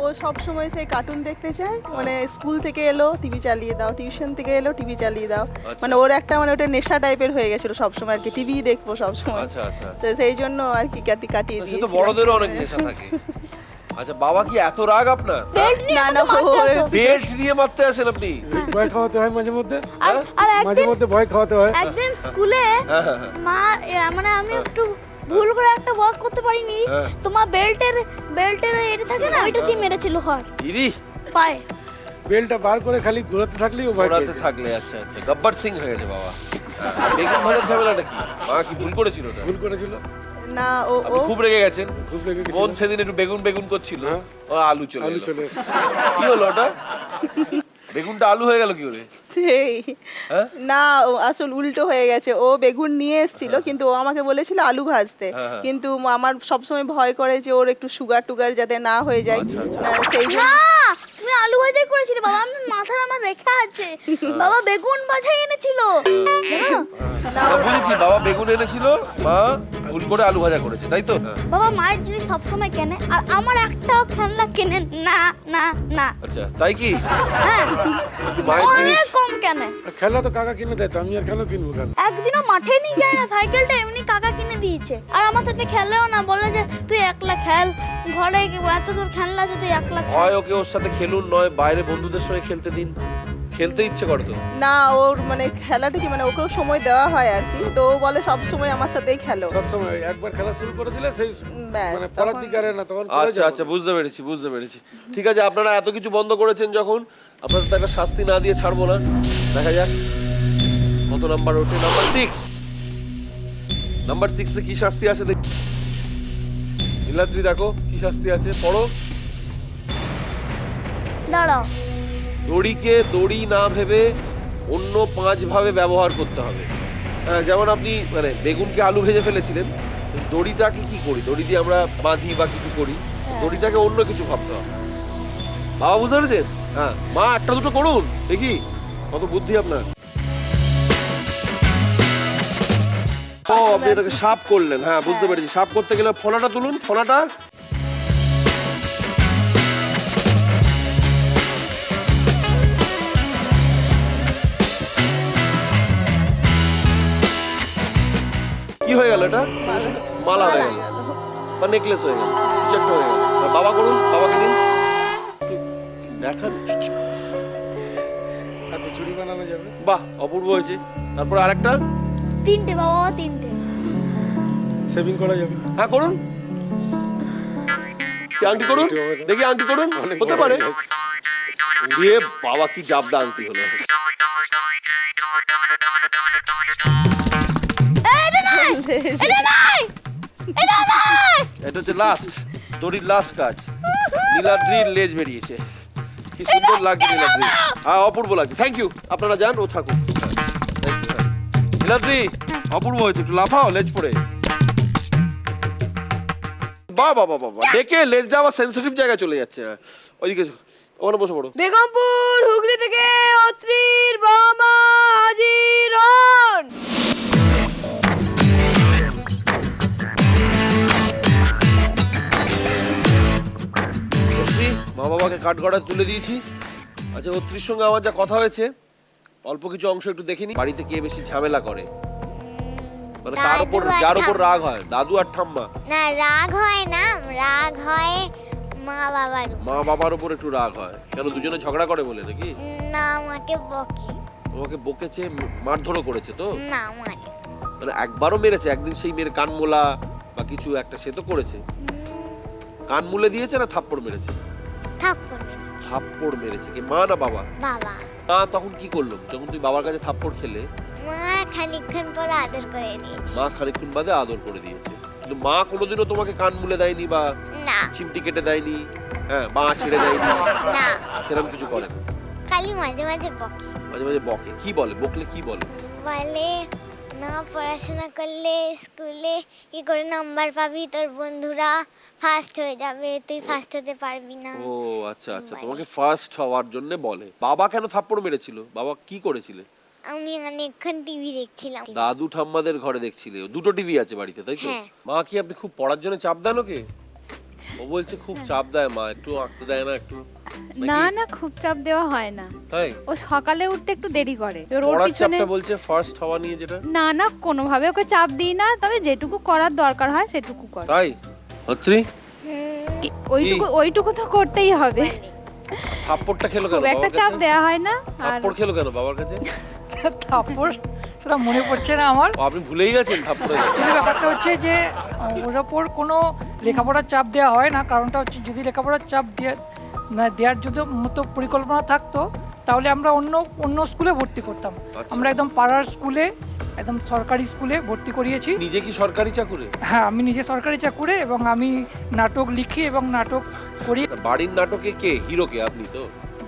ও সব সময় সেই কার্টুন দেখতে চায়, মানে স্কুল থেকে এলো টিভি চালিয়ে দাও, টিউশন থেকে এলো টিভি চালিয়ে দাও, আচ্ছা। মানে ওর একটা মানে ওটা নেশা টাইপের হয়ে গেছিল সব সময় আর কি, টিভি দেখবো সব সময়। আচ্ছা আচ্ছা আচ্ছা। তো সেই জন্য আর কি কাটিয়ে সে তো দিয়েছি। বড়দেরও অনেক নেশা থাকে। আচ্ছা, বাবা কি এত রাগ আপনার? বেল্ট নিয়ে না, আমাকে না, মারতে ওরে আসো। বেল্ট নিয়ে মারতে আসেন আপনি? ভয় খাওয়াতে হয় মাঝে মধ্যে, আর আর মাঝে একদিন মধ্যে ভয় খাওয়াতে হয়। একদিন স্কুলে হ্যাঁ, হ্যাঁ, হ্যাঁ। মা মানে আমি একটু ভুল করে একটা ওয়ার্ক করতে পারিনি, হ্যাঁ। তোমার বেল্টের এটা থাকে না, ওইটা দিয়ে মেরেছিল ঘর ইরি, পায়ে। বেলটা বার করে খালি ঘোরাতে থাকলেই ও ভয় ওরাতে পেয়েছে। থাকলে। আচ্ছা আচ্ছা, গব্বর সিং হয়ে গেছে বাবা। হ্যাঁ, বেগুন ভাজার ঝামেলাটা কি? মা কি ভুল করেছিল ওটা? ভুল করেছিল, না ও আপনি ও খুব রেগে গেছেন? খুব রেগে গেছিল। মন সেদিন একটু বেগুন করছিল, হ্যাঁ। ও আলু চলে আলু এলো। চলে এসেছে। কি হলো ওটা? বেগুনটা আলু হয়ে গেল কি করে? সেই হ্যাঁ? না, ও আসল উল্টো হয়ে গেছে। ও বেগুন নিয়ে এসেছিল, কিন্তু ও আমাকে বলেছিল আলু ভাজতে, হ্যাঁ, হ্যাঁ। কিন্তু আমার সবসময় ভয় করে যে ওর একটু সুগার টুগার যাতে না হয়ে যায়। আচ্ছা, আচ্ছা। সেই না, জন্য তুমি আলু ভাজাই করেছিলে বাবা, আমি মাথায় আমার রেখা আছে, বাবা বেগুন ভাজাই এনেছিল, জানো? বুঝেছি, বাবা বেগুন এনেছিল, মা ভুল করে আলু ভাজা করেছে, তাই তো? বাবা মায়ের জিনিস সবসময় কেনে, আর আমার একটাও খেলনা কেনে না না না। আচ্ছা, তাই কি? হ্যাঁ, মায়ের জিনিস অনেক কম কেনে। আর খেলনা তো কাকা কিনে দেয়, তো আমি আর কেন কিনবো কেন? একদিনও মাঠে নিয়ে যায় না, সাইকেলটা এমনি কাকা কিনে দিয়েছে, আর আমার সাথে খেলেও না, বলে যে তুই একলা খেল, ঘরে এত তোর খেলনা আছে, তুই একলা খেল। হয় ওকে ওর সাথে খেলুন, নয় বাইরে বন্ধুদের সঙ্গে খেলতে দিন। খেলতে ইচ্ছে করে তো? না, ওর মানে খেলাটা কি মানে ওকেও সময় দেওয়া হয় আর কি, তো ও বলে সব সময় আমার সাথেই খেলো। সবসময় একবার খেলা শুরু করে দিলে সেই ব্যাস, মানে পড়ার তখন- দিকে আর না, তখন পড়ে আচ্ছা যাবো। আচ্ছা, বুঝতে পেরেছি। ঠিক আছে, আপনারা এত কিছু বন্ধ করেছেন যখন, আপনারা তো একটা শাস্তি না দিয়ে ছাড়বো না। দেখা যাক কত নাম্বার ওঠে। নাম্বার 6 এ কি শাস্তি আছে দেখ। নীলাদ্রি দেখো কি শাস্তি আছে, পড়ো। দাঁড়াও, দড়িকে দড়ি না ভেবে অন্য 5 ভাবে ব্যবহার করতে হবে। হ্যাঁ, যেমন আপনি মানে বেগুনকে আলু ভেজে ফেলেছিলেন, দড়িটাকে কি করি, দড়ি দিয়ে আমরা বাঁধি বা কিছু করি, দড়িটাকে অন্য কিছু ভাবতে হবে। বাবা বুঝতে পেরেছেন? হ্যাঁ, মা একটা দুটো করুন দেখি কত বুদ্ধি আপনার। ও, আপনি এটাকে সাপ করলেন। হ্যাঁ, বুঝতে পেরেছি। সাপ করতে গেলে ফোনাটা তুলুন, ফোনাটা। কি হয়ে গেল এটা? মালা হয়ে গেল বা নেকলেস হয়ে গেল, কিছু একটা হয়ে গেল। আর বাবা করুন, বাবাকে দিন দেখান। এত চুড়ি বানানো যাবে। বাহ, অপূর্ব হয়েছে। তারপর আরেকটা। 3টে বাবা, 3টে। সেভিং করা যাবে। হ্যাঁ করুন, কি আংটি করুন দেখি, আংটি করুন, হতে পারে। দিয়ে বাবা কি জাবদা আংটি হলো। এটা হচ্ছে লাস্ট, দড়ির লাস্ট কাজ। নীলাদ্রির লেজ বেরিয়েছে, কি সুন্দর লাগছে নীলাদ্রি। হ্যাঁ, অপূর্ব লাগছে। থ্যাংক ইউ, আপনারা যান, ও থাকুন। Thank you, হ্যাঁ। নীলাদ্রি অপূর্ব হয়েছে, একটু লাফাও লেজ পড়ে। বাহ বাহ বাহ বাহ, দেখে লেজটা আবার সেন্সিটিভ জায়গায় চলে যাচ্ছে। ওইদিকে ওখানে বসে পড়ো। বেগমপুর হুগলি থেকে অত্রির বাবা মা হাজির হন। মা বাবাকে কাঠগড়ায় তুলে দিয়েছি। আচ্ছা, অত্রির সঙ্গে আমার যা কথা হয়েছে, অল্প কিছু অংশ একটু দেখিনি। বাড়িতে কে বেশি ঝামেলা করে, মানে কার উপর, দাদু আর যার উপর ঠাম্মা। রাগ হয়? দাদু আর ঠাম্মা? না, রাগ হয় না, রাগ হয় মা বাবার উপর। মা বাবার উপর একটু রাগ হয় কেন? দুজনে ঝগড়া করে বলে নাকি? না, আমাকে বকে। তোমাকে বকেছে, মারধরও করেছে তো? না, মানে মানে একবারও মেরেছে? একদিন সেই মেয়ের কান মোলা বা কিছু একটা সে তো করেছে। কান মুলে দিয়েছে না থাপ্পড় মেরেছে? থাপ্পড় মেরেছে। থাপ্পড় মেরেছে কি, মা না বাবা? বাবা। মা তখন কি করলো যখন তুই বাবার কাছে থাপ্পড় খেলে? মা খানিকক্ষণ পর আদর করে দিয়েছে। মা খানিকক্ষণ বাদে আদর করে দিয়েছে, কিন্তু মা কোনোদিনও তোমাকে কান মুলে দেয়নি বা না, চিমটি কেটে দেয়নি, হ্যাঁ, মা ছেড়ে দেয়নি, না, সেরকম কিছু করে না। খালি মাঝে মাঝে বকে। মাঝে মাঝে বকে। কি বলে? বকলে কি বলে? বলে না পড়াশোনা করলে স্কুলে কি করে নাম্বার পাবি, তোর বন্ধুরা ফার্স্ট হয়ে যাবে, তুই ফার্স্ট হতে পারবি না। ও আচ্ছা আচ্ছা, তোমাকে ফার্স্ট হওয়ার জন্য বলে। বাবা কেন থাপ্পড় মেরেছিল? বাবা কি করেছিলে? আমি অনেকক্ষণ টিভি দেখছিলাম। দাদু ঠাম্মাদের ঘরে দেখছিলে? দুটো টিভি আছে বাড়িতে, তাই তো? হ্যাঁ। মা কি আপনি খুব পড়ার জন্য চাপ দেন ওকে? ও বলছে খুব চাপ দেয় মা, একটু আঁকতে দেয় না একটু? না না, খুব চাপ দেওয়া হয় না। তাই? ও সকালে উঠতে একটু দেরি করে, এবার ওর পড়ার পিছনে চাপটা বলছে ফার্স্ট হওয়া নিয়ে, যেটা না না, কোনোভাবে ওকে চাপ দিই না, তবে যেটুকু করার দরকার হয় সেটুকু করে। তাই? অত্রি ওইটুকু তো করতেই হবে। থাপ্পড়টা খেলো কেন খুব একটা বাবার চাপ কাছে? দেওয়া হয় না। আর থাপ্পড় খেলো কেন বাবার কাছে? থাপ্পড় সেটা মনে পড়ছে না আমার। ও, আপনি ভুলেই গেছেন থাপ্পড়ে? আসলে ব্যাপারটা হচ্ছে যে ওর ওপর কোনো লেখাপড়ার চাপ দেওয়া হয় না। কারণটা হচ্ছে যদি লেখাপড়ার চাপ দেওয়ার যদি মতো পরিকল্পনা থাকতো তাহলে আমরা অন্য স্কুলে ভর্তি করতাম। আচ্ছা। আমরা একদম পাড়ার স্কুলে, একদম সরকারি স্কুলে ভর্তি করিয়েছি। নিজে কি সরকারি চাকুরে? হ্যাঁ, আমি নিজে সরকারি চাকুরে এবং আমি নাটক লিখি এবং নাটক করি। বাড়ির নাটকে কে হিরো? কে আপনি তো?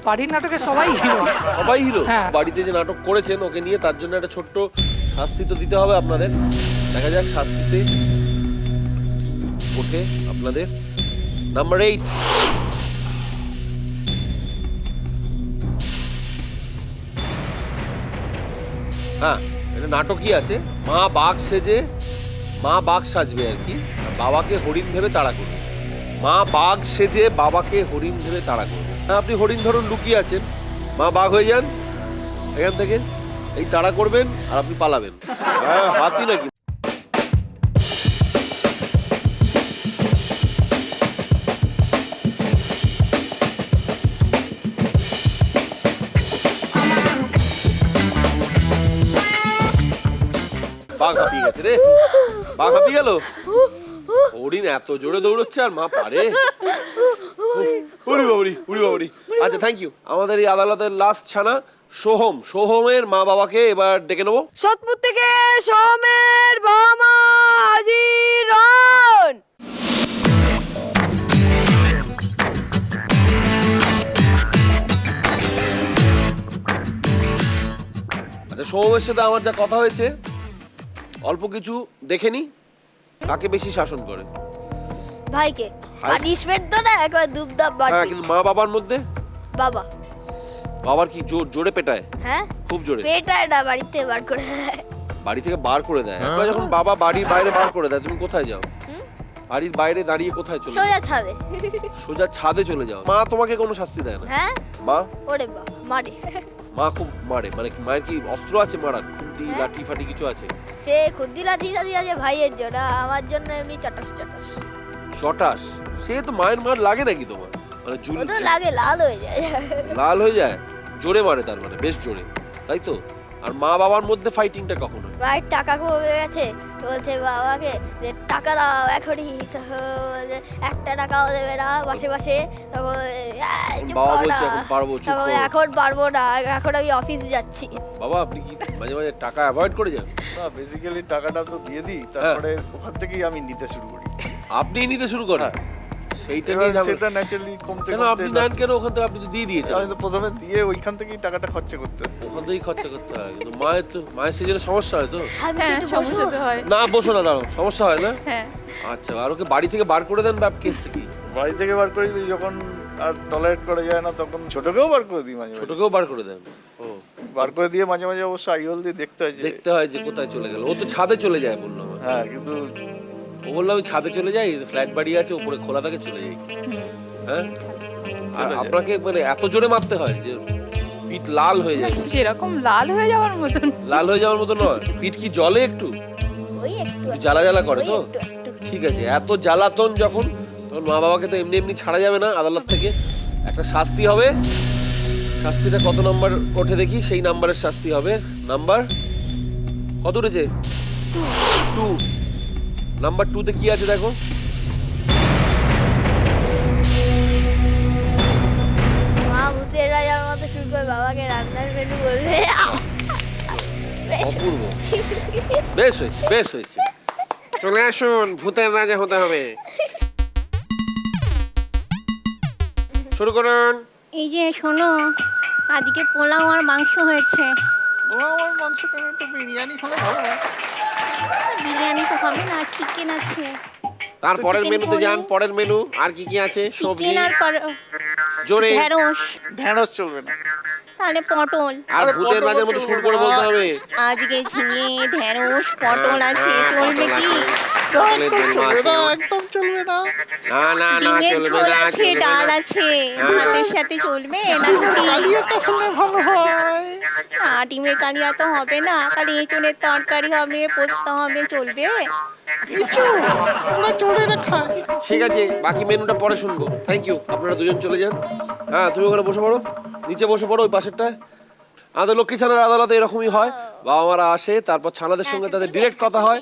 বাড়ির নাটকে সবাই হিরো। সবাই হিরো? হ্যাঁ। বাড়িতে যে নাটক করেছেন ওকে নিয়ে, তার জন্য একটা ছোট্ট শাস্তি তো দিতে হবে আপনাদের। দেখা যাক শাস্তিতে ওঠে আপনাদের। নাম্বার 8। হ্যাঁ, এটা নাটকই আছে। মা বাঘ সাজবে আর কি, আর বাবাকে হরিণ ভেবে তাড়া করবে। মা বাঘ সেজে বাবাকে হরিণ ভেবে তাড়া করবে। হ্যাঁ, আপনি হরিণ ধরুন লুকিয়ে আছেন, মা বাঘ হয়ে যান এখান থেকে, এই তাড়া করবেন আর আপনি পালাবেন। হ্যাঁ, হাতি নাকি? বাঘ হাঁপিয়ে গেছে রে, বাঘ হাঁপিয়ে গেল। হরিণ এত জোরে দৌড়চ্ছে আর মা পারে। উড়ি বাবরি, উড়ি বাবরি। আচ্ছা, থ্যাংক ইউ। আমাদের এই আদালতের লাস্ট ছানা সোহম, সোহমের মা বাবাকে এবার ডেকে নেবো। সোদপুর থেকে সোমের বাবা মা হাজির হন। আচ্ছা, সোহমের সাথে আমার যা কথা হয়েছে, অল্প কিছু দেখে নি, কাকে বেশি শাসন করে। ভাইকে পানিশমেন্ট তো না, একবার দুবদাব হ্যাঁ, বাড়ি। কিন্তু মা বাবার মধ্যে বাবা, বাবার কি জোরে পেটায়, হ্যাঁ খুব জোরে, পেটায় না, বাড়িতে বার করে দেয়। বাড়ি থেকে বার করে দেয়। একবার যখন বাবা বাড়ির বাইরে বার করে দেয়, তুমি কোথায় যাও? বাড়ির বাইরে দাঁড়িয়ে কোথায় চলে যাও? সোজা ছাদে। সোজা ছাদে চলে যাও। মা তোমাকে কোনো শাস্তি দেয় না? হ্যাঁ, মা, ওরে বা মারে। মা খুব মারে, মানে কি মায়ের কি অস্ত্র আছে মারার? খুঁটি লাঠি ফাটি কিছু আছে? সে খুদ্দি লাঠি সাথে আছে ভাইয়ের জন্য, আমার জন্য এমনি চটাস চটাস। চটাস? সে তো মায়ের মার লাগে নাকি তোমার? মানে ও তো লাগে, লাল হয়ে যায়। লাল হয়ে যায়? জোরে মারে তার মানে, বেশ জোরে, তাই তো? আর মা বাবার মধ্যে ফাইটিংটা কখন হয়? মায়ের টাকা কমে গেছে, বলছে বাবাকে যে টাকা দাও এখনই, তো বলছে, একটা টাকাও দেবে না মাসে মাসে। তখন চুপ বাবা কর বলছে না। এখন পারবো, চুপ তখন করো। এখন পারবো না, এখন আমি অফিস যাচ্ছি। বাবা, আপনি কি মাঝে মাঝে টাকা অ্যাভয়েড করে যান? না, বেসিক্যালি টাকাটা তো দিয়ে দিই, তারপরে ওখান থেকেই আমি নিতে শুরু করি। আপনি নিতে শুরু করেন? হ্যাঁ। সেইটা এবার নিয়ে সেটা ন্যাচারালি কমতে কেন আপনি কমতে নেন কেন ওখান থেকে? আপনি তো দিয়ে দিয়েছেন। আমি তো প্রথমে দিয়ে ওইখান থেকেই টাকাটা খরচা করতে। ওখান থেকেই খরচা করতে হয়, কিন্তু মায়ের তো, মায়ের সেজন্য সমস্যা হয় তো। আমি হ্যাঁ, একটু সমস্যা বসবো? তো হয়। না, বসো না, দাঁড়াও, সমস্যা হয় না? হ্যাঁ, আচ্ছা, আর ওকে বাড়ি থেকে বার করে দেন বা কেসটা কি? বাড়ি থেকে বার করে দিই, যখন আর টলারেট করা যায় না তখন ছোটকেও বার করে দিই মাঝে মাঝে। ছোটকেও বার করে দেন? ও, বার করে দিয়ে মাঝে মাঝে অবশ্য আইওল দিয়ে দেখতে হয় যে দেখতে হয় যে কোথায় চলে গেল। ও তো ছাদে চলে যায় বললো আমার। হ্যাঁ, কিন্তু ও বললো আমি ছাদে চলে যাই, ফ্ল্যাট বাড়ি আছে উপরে, খোলা থাকে, চলে যাই। হ্যাঁ, আর চলে যায়। আপনাকে মানে এত জোরে মারতে হয় যে পিঠ লাল হয়ে যায়? সেরকম লাল হয়ে যাওয়ার মতন। লাল হয়ে যাওয়ার মতো নয়, পিঠ কি জলে একটু ওই একটু জ্বালা জ্বালা করে তো? একটু একটু। ঠিক আছে, এত জ্বালাতন যখন, তখন মা বাবাকে তো এমনি এমনি ছাড়া যাবে না আদালত থেকে, একটা শাস্তি হবে। শাস্তিটা কত নাম্বার ওঠে দেখি, সেই নাম্বারের শাস্তি হবে। নাম্বার কত উঠেছে? 2। নাম্বার 2-তে কি আছে দেখো। মা ভূতের রাজার মতো শুরু করে বাবাকে রান্নার মেনু বলবে। অপূর্ব, বেশ হয়েছে, বেশ হয়েছে। চলে আসুন, ভূতের রাজা হতে হবে। শুরু করুন। এই যে শোনো, আজকে পোলাও আর মাংস হয়েছে। আমার মাংস কেন, একটু বিরিয়ানি হলে ভালো হয়। বিরিয়ানি তো হবে না, চিকেন আছে। তারপরের chicken মেনুতে যান, করি। পরের মেনু আর কি কি আছে? সবজি, চিকেন আর জোরে। ঢেঁড়স, ঢ্যাঁড়স চলবে না। তাহলে পটল। আর আরে ভূতের পটল রাজার মতো চলবে শুরু করে না। বলতে হবে। আজকে ঝিঙে, ঢেঁড়স, পটল আছে, হ্যাঁ, চলবে পটল কি? আছে, পটলের দোলমা আছে। একদম চলবে না। না না না, ডিমের চলবে ঝোল না, আছে, চলবে ডাল না। আছে, হ্যাঁ। ভাতের সাথে চলবে না? কালিয়াটা হলে ভালো হয়। না, ডিমের কালিয়া তো হবে না, খালি এঁচুড়ের তরকারি হবে, পোস্ত হবে, চলবে? ওরা চড়ে না খায়। ঠিক আছে, বাকি মেনুটা পরে শুনবো। থ্যাংক ইউ, আপনারা দুজন চলে যান। হ্যাঁ, তুমি ওখানে বসে পড়ো, নিচে বসে পড়ো, ওই পাশেরটায়। আমাদের লক্ষ্মী ছানার আদালতে এরকমই হয়, বাবা মারা আসে, তারপর ছানাদের সঙ্গে তাদের ডিরেক্ট কথা হয়,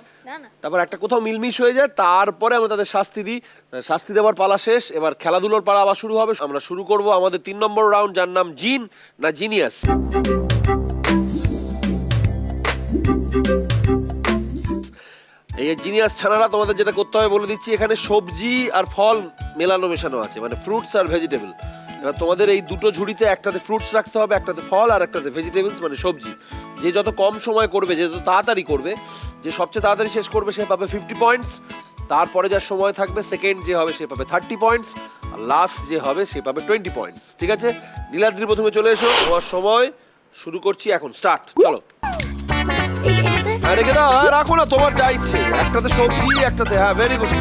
তারপর একটা কোথাও মিলমিশ হয়ে যায়, তারপরে আমরা তাদের শাস্তি দিই। শাস্তি দেওয়ার পালা শেষ, এবার খেলাধুলোর পালা আবার শুরু হবে। আমরা শুরু করব আমাদের 3 নম্বর রাউন্ড, যার নাম জিন না জিনিয়াস। এই যে জিনিয়াস ছানারা, তোমাদের যেটা করতে হবে বলে দিচ্ছি, এখানে সবজি আর ফল মেলানো মেশানো আছে, মানে ফ্রুটস আর ভেজিটেবল। এবার তোমাদের এই দুটো ঝুড়িতে একটাতে ফ্রুটস রাখতে হবে, একটাতে ফল আর একটাতে ভেজিটেবলস মানে সবজি। যে যত কম সময় করবে, যে যত তাড়াতাড়ি করবে, যে সবচেয়ে তাড়াতাড়ি শেষ করবে সে পাবে 50 পয়েন্টস। তারপরে যার সময় থাকবে, সেকেন্ড যে হবে সে পাবে 30 পয়েন্টস, আর লাস্ট যে হবে সে পাবে 20 পয়েন্টস। ঠিক আছে, নীলাদ্রি প্রথমে চলে এসো, তোমার সময় শুরু করছি এখন, স্টার্ট। চলো, হ্যাঁ রেখে দাও, হ্যাঁ রাখো না, তোমার যা ইচ্ছে। একটাতে সবজি, একটাতে, হ্যাঁ ভেরি গুড।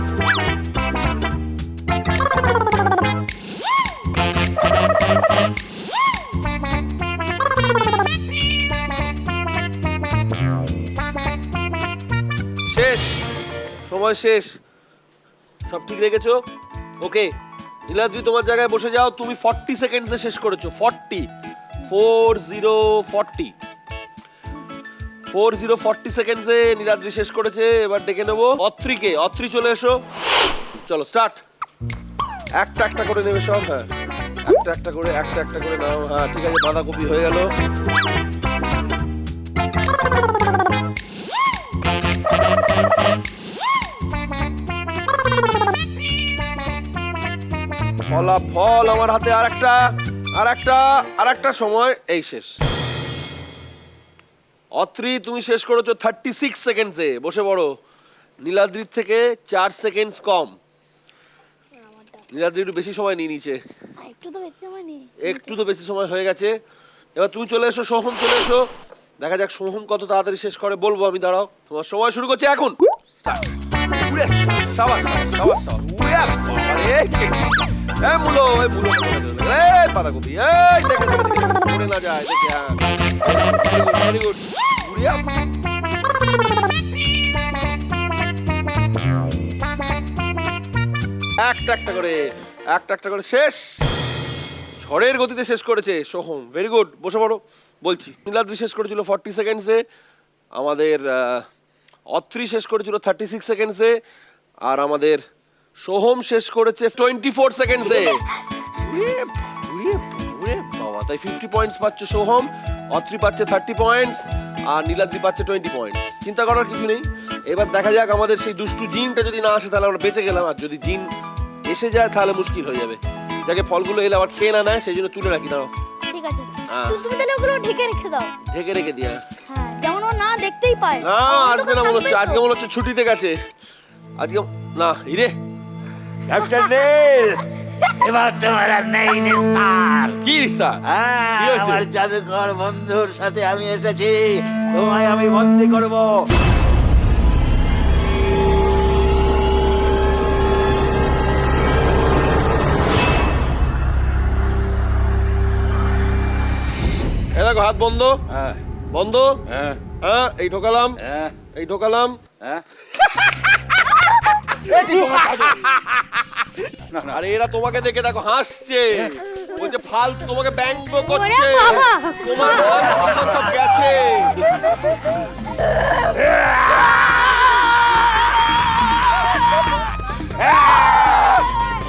শেষ, সময় শেষ, সব ঠিক রেখেছো? ওকে, নীলাদ্রি তোমার জায়গায় বসে যাও। তুমি 40 সেকেন্ডসে শেষ করেছো। 40, 40, 40। 40 সেকেন্ডসে নীলাদ্রি শেষ করেছে। এবার ডেকে নেবো অত্রিকে। অত্রি চলে এসো, চলো স্টার্ট। একটা একটা করে নেবে সব। হ্যাঁ, একটা একটা করে নাও। হ্যাঁ ঠিক আছে, বাঁধাকপি হয়ে গেল। ফলাফল আমার হাতে। আর একটা সময় এই শেষ। অত্রি তুমি শেষ করেছো 36 সেকেন্ডসে। বসে পড়ো। নীলাদ্রির থেকে 4 সেকেন্ড কম। নীলাদ্রি একটু বেশি সময় নিয়ে নিচে, একটু তো বেশি সময় নেই। একটু তো বেশি সময় হয়ে গেছে। এবার তুমি চলে এসো, সোহম চলে এসো। দেখা যাক সোহম কত তাড়াতাড়ি শেষ করে, বলবো আমি। দাঁড়াও, তোমার সময় শুরু করছে এখন। Start. উড়ে এসো। সাবাস সাবাস সাবাস। উড়ে আস বাবারে। এই মুলো এই বাঁধাকপি এই দেখে পড়ে না যায় দেখে। Very good. উড়ে আস। একটা করে শেষ। ঝড়ের গতিতে শেষ করেছে সোহম। Very good. বসে পড়ো বলছি। নীলাদ্রি শেষ করেছিল 40 সেকেন্ডসে। আমাদের অত্রি শেষ করেছিল 36 সেকেন্ডসে। আর আমাদের সোহম শেষ করেছে 24 সেকেন্ডসে। বাবা, তাই 50 পয়েন্টস পাচ্ছে সোহম, অত্রি পাচ্ছে 30 পয়েন্টস, আর নীলাদ্রি পাচ্ছে 20 পয়েন্টস। চিন্তা করার কিছু নেই। এবার দেখা যাক আমাদের সেই দুষ্টু জিনটা যদি না আসে তাহলে আমরা বেঁচে গেলাম, আর যদি জিন এসে যায় তাহলে মুশকিল হয়ে যাবে। যাকে ফলগুলো এলে আবার খেয়ে না নেয় সেই জন্য তুলে রাখি। দাও ঠিক আছে, হ্যাঁ। তুমি তাহলে ওগুলো ঢেকে রেখে দাও। ঢেকে রেখে দিয়া। হ্যাঁ, যেমন ও না দেখতেই পায়। না আজকে না মনে হচ্ছে, আজকে মনে হচ্ছে ছুটিতে গেছে আজকে। না হিরে এবার তোমার আর নেই নিস্তার। কি রিস্তা? কি হয়েছে? আমার জাদুকর বন্ধুর সাথে আমি এসেছি, তোমায় আমি বন্দি করব। এই দেখো হাত বন্ধ। হ্যাঁ বন্ধ। হ্যাঁ হ্যাঁ এই ঢোকালাম, হ্যাঁ এই ঢোকালাম। হ্যাঁ। আরে এরা তোমাকে দেখে দেখো হাসছে, বলছে ফালতু তোমাকে ব্যঙ্গ করছে। তোমার বল সম্মান সব গেছে।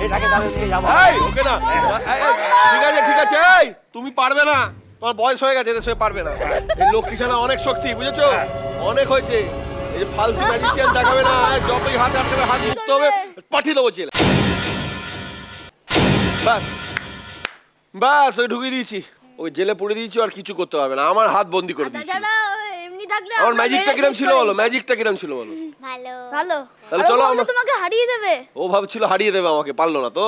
এটাকে তাহলে নিয়ে যাবো। এই ওকে না। ঠিক আছে এই তুমি পারবে না, তোমার বয়স হয়ে গেছে, এদের সঙ্গে পারবে না। এই লক্ষ্মীছানা অনেক শক্তি, বুঝেছো? অনেক হয়েছে। এই যে ফালতু ম্যাজিশিয়ান দেখাবে না, যতই হাত আটকাবে হাত মুক্ত হবে, পাঠিয়ে দেবো জেলে। বাস বাস ওই ঢুকিয়ে দিয়েছি, ওই জেলে পুড়ে দিয়েছি, আর কিছু করতে পারবে না। আমার হাত বন্দি করে দিয়েছি। তাছাড়া এমনি থাকলে আমার ম্যাজিকটা কিরম ছিল বলো, ম্যাজিকটা কিরম ছিল বলো। ভালো। ভালো। তাহলে আর ও চলো ভাবলো আমরা। তোমাকে হারিয়ে দেবে। ও ভাবছিল হারিয়ে দেবে আমাকে, পারলো না তো।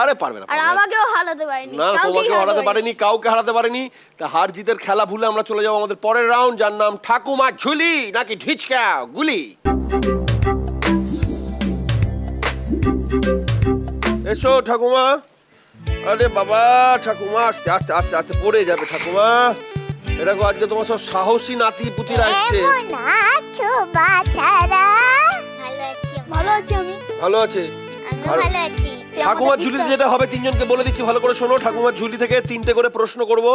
আরে পারবে না, আর পারবে না। আমাকেও হারাতে পারেনি। না কাউকেই তোমাকে হারাতে পারেনি, কাউকে হারাতে পারেনি। তা হার জিতের খেলা ভুলে আমরা চলে যাবো আমাদের পরের রাউন্ড, যার নাম ঠাকুমা ঝুলি নাকি ঢিচকা গুলি। এসো ঠাকুমা। আরে বাবা ঠাকুমা, আস্তে আস্তে আস্তে আস্তে পড়ে যাবে ঠাকুমা। এরকম আজকে তোমার সব সাহসী নাতি পুতিরা আসছে। কেমন আছো বাচ্চারা? ভালো আছি। ভালো আছি আমি। ভালো আছে। আমি ভালো আছি। ঠাকুমার ঝুলিতে যেতে হবে তিনজনকে, বলে দিচ্ছি ভালো করে শোনো। ঠাকুমার ঝুলি থেকে 3টে করে প্রশ্ন করব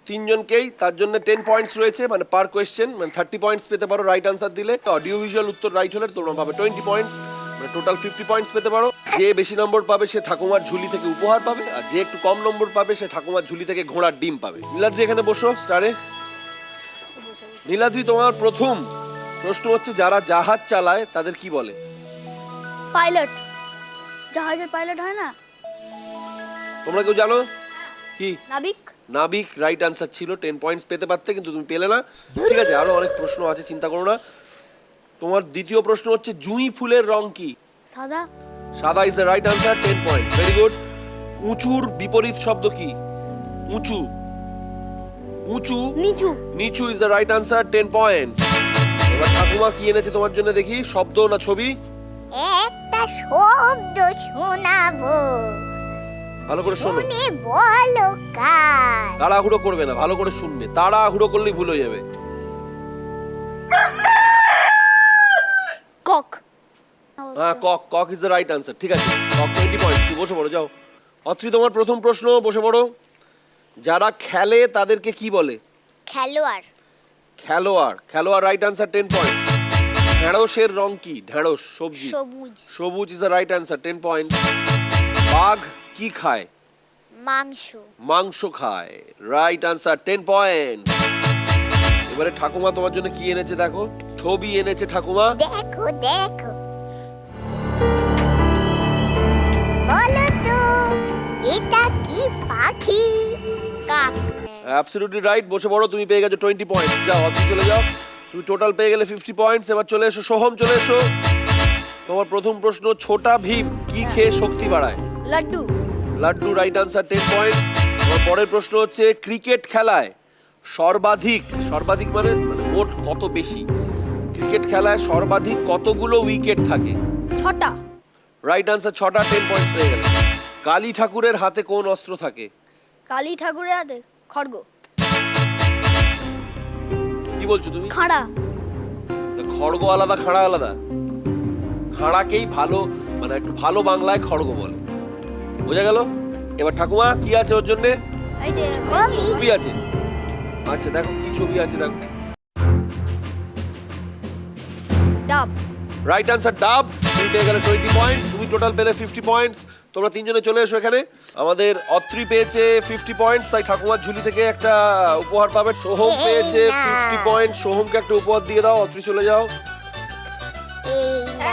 তিনজনকেই, তার জন্য 10 পয়েন্টস রয়েছে, মানে পার কোয়েশ্চেন, মানে 30 পয়েন্টস পেতে পারো রাইট আনসার দিলে। অডিও ভিজুয়াল উত্তর রাইট হলে তোমরা পাবে 20 পয়েন্টস, মানে টোটাল 50 পয়েন্টস পেতে পারো। যে বেশি নম্বর পাবে সে ঠাকুমার ঝুলি থেকে উপহার পাবে, আর যে একটু কম নম্বর পাবে সে ঠাকুমার ঝুলি থেকে ঘোড়ার ডিম পাবে। নীলাদ্রি এখানে বসো স্টারে। নীলাদ্রি তোমার প্রথম প্রশ্ন হচ্ছে, যারা জাহাজ চালায় তাদের কি বলে? পাইলট। জাহাজের পাইলট হয় না? তোমরা কেউ জানো কি? নাবিক। নাবিক রাইট আনসার ছিল, 10 পয়েন্টস পেতে পারতে কিন্তু তুমি পেলে না। ঠিক আছে, আরো অনেক প্রশ্ন আছে, চিন্তা করো না। তোমার দ্বিতীয় প্রশ্ন হচ্ছে, জুঁই ফুলের রং কি? সাদা। সাদা is the right answer, 10 point. Very good. উঁচুর বিপরীত শব্দ কি? উঁচু। উঁচু। নিচু। নিচু is the right answer, 10 points. এবার ঠাকুমা কি এনেছে তোমার জন্য দেখি, শব্দ না ছবি? একটা শব্দ শোনাবো, ভালো করে শোনো। শুনে বলো কার। তাড়াহুড়ো করবে না, ভালো করে শুনবে। তাড়াহুড়ো করলেই ভুল হয়ে যাবে। কক। হ্যাঁ cock, cock is the right answer. ঠিক আছে, কক 20 পয়েন্ট। বসে পড়ো যাও। অত্রি তোমার প্রথম প্রশ্ন, বসে পড়ো। যারা খেলে তাদেরকে কি বলে? খেলোয়াড়। খেলোয়াড়, খেলোয়াড় রাইট আনসার 10 পয়েন্ট। ঢেঁড়সের রং কি? ঢেঁড়স সবজি, সবুজ। সবুজ is the right answer 10 point. বাঘ কি খায়? মাংস। মাংস খায়, রাইট আনসার 10 পয়েন্ট। এবারে ঠাকুমা তোমার জন্য কি এনেছে দেখো, ছবি এনেছে ঠাকুমা। দেখো দেখো, বলো তো এটা কি পাখি? কাক। অ্যাবসলিউটলি রাইট, বসে পড়ো, তুমি পেয়ে গেছো 20 পয়েন্ট। যাও অতি চলে যাও, তুমি টোটাল পেয়ে গেলে 50 পয়েন্টস। এবার চলে এসো সোহম, চলে এসো। তোমার প্রথম প্রশ্ন, ছোটা ভীম কি খেয়ে শক্তি বাড়ায়? Laddu. Laddu, right answer 10 point. তোমার পরের প্রশ্ন হচ্ছে ক্রিকেট খেলায় সর্বাধিক, সর্বাধিক মানে মোট কত বেশি, ক্রিকেট খেলায় সর্বাধিক কতগুলো উইকেট থাকে? 6টা। রাইট আনসার 6টা, 10 পয়েন্টস পেয়ে গেলে। কালী ঠাকুরের হাতে কোন অস্ত্র থাকে? কালী ঠাকুরের হাতে খড়গ। কি বলছো তুমি? খাড়া। খড়গ আলাদা, খাড়া আলাদা। খাড়াকেই ভালো মানে একটু ভালো বাংলায় খড়গ বলে, বোঝা গেল? এবার ঠাকুমা কি আছে ওর জন্য? এই যে ছবি আছে। আচ্ছা দেখো কি ছবি আছে দেখো। ডাব। রাইট আনসার ডাব, তুমি পেয়ে গেলে 20 পয়েন্ট, তুমি টোটাল পেলে 50 পয়েন্টস। তোমরা তিনজনে চলে এসো এখানে। আমাদের অত্রি পেয়েছে 50 পয়েন্টস, তাই ঠাকুমার ঝুলি থেকে একটা উপহার পাবে। সোহম পেয়েছে 50 পয়েন্ট, সোহমকে একটা উপহার দিয়ে দাও। অত্রি চলে যাও। এই না,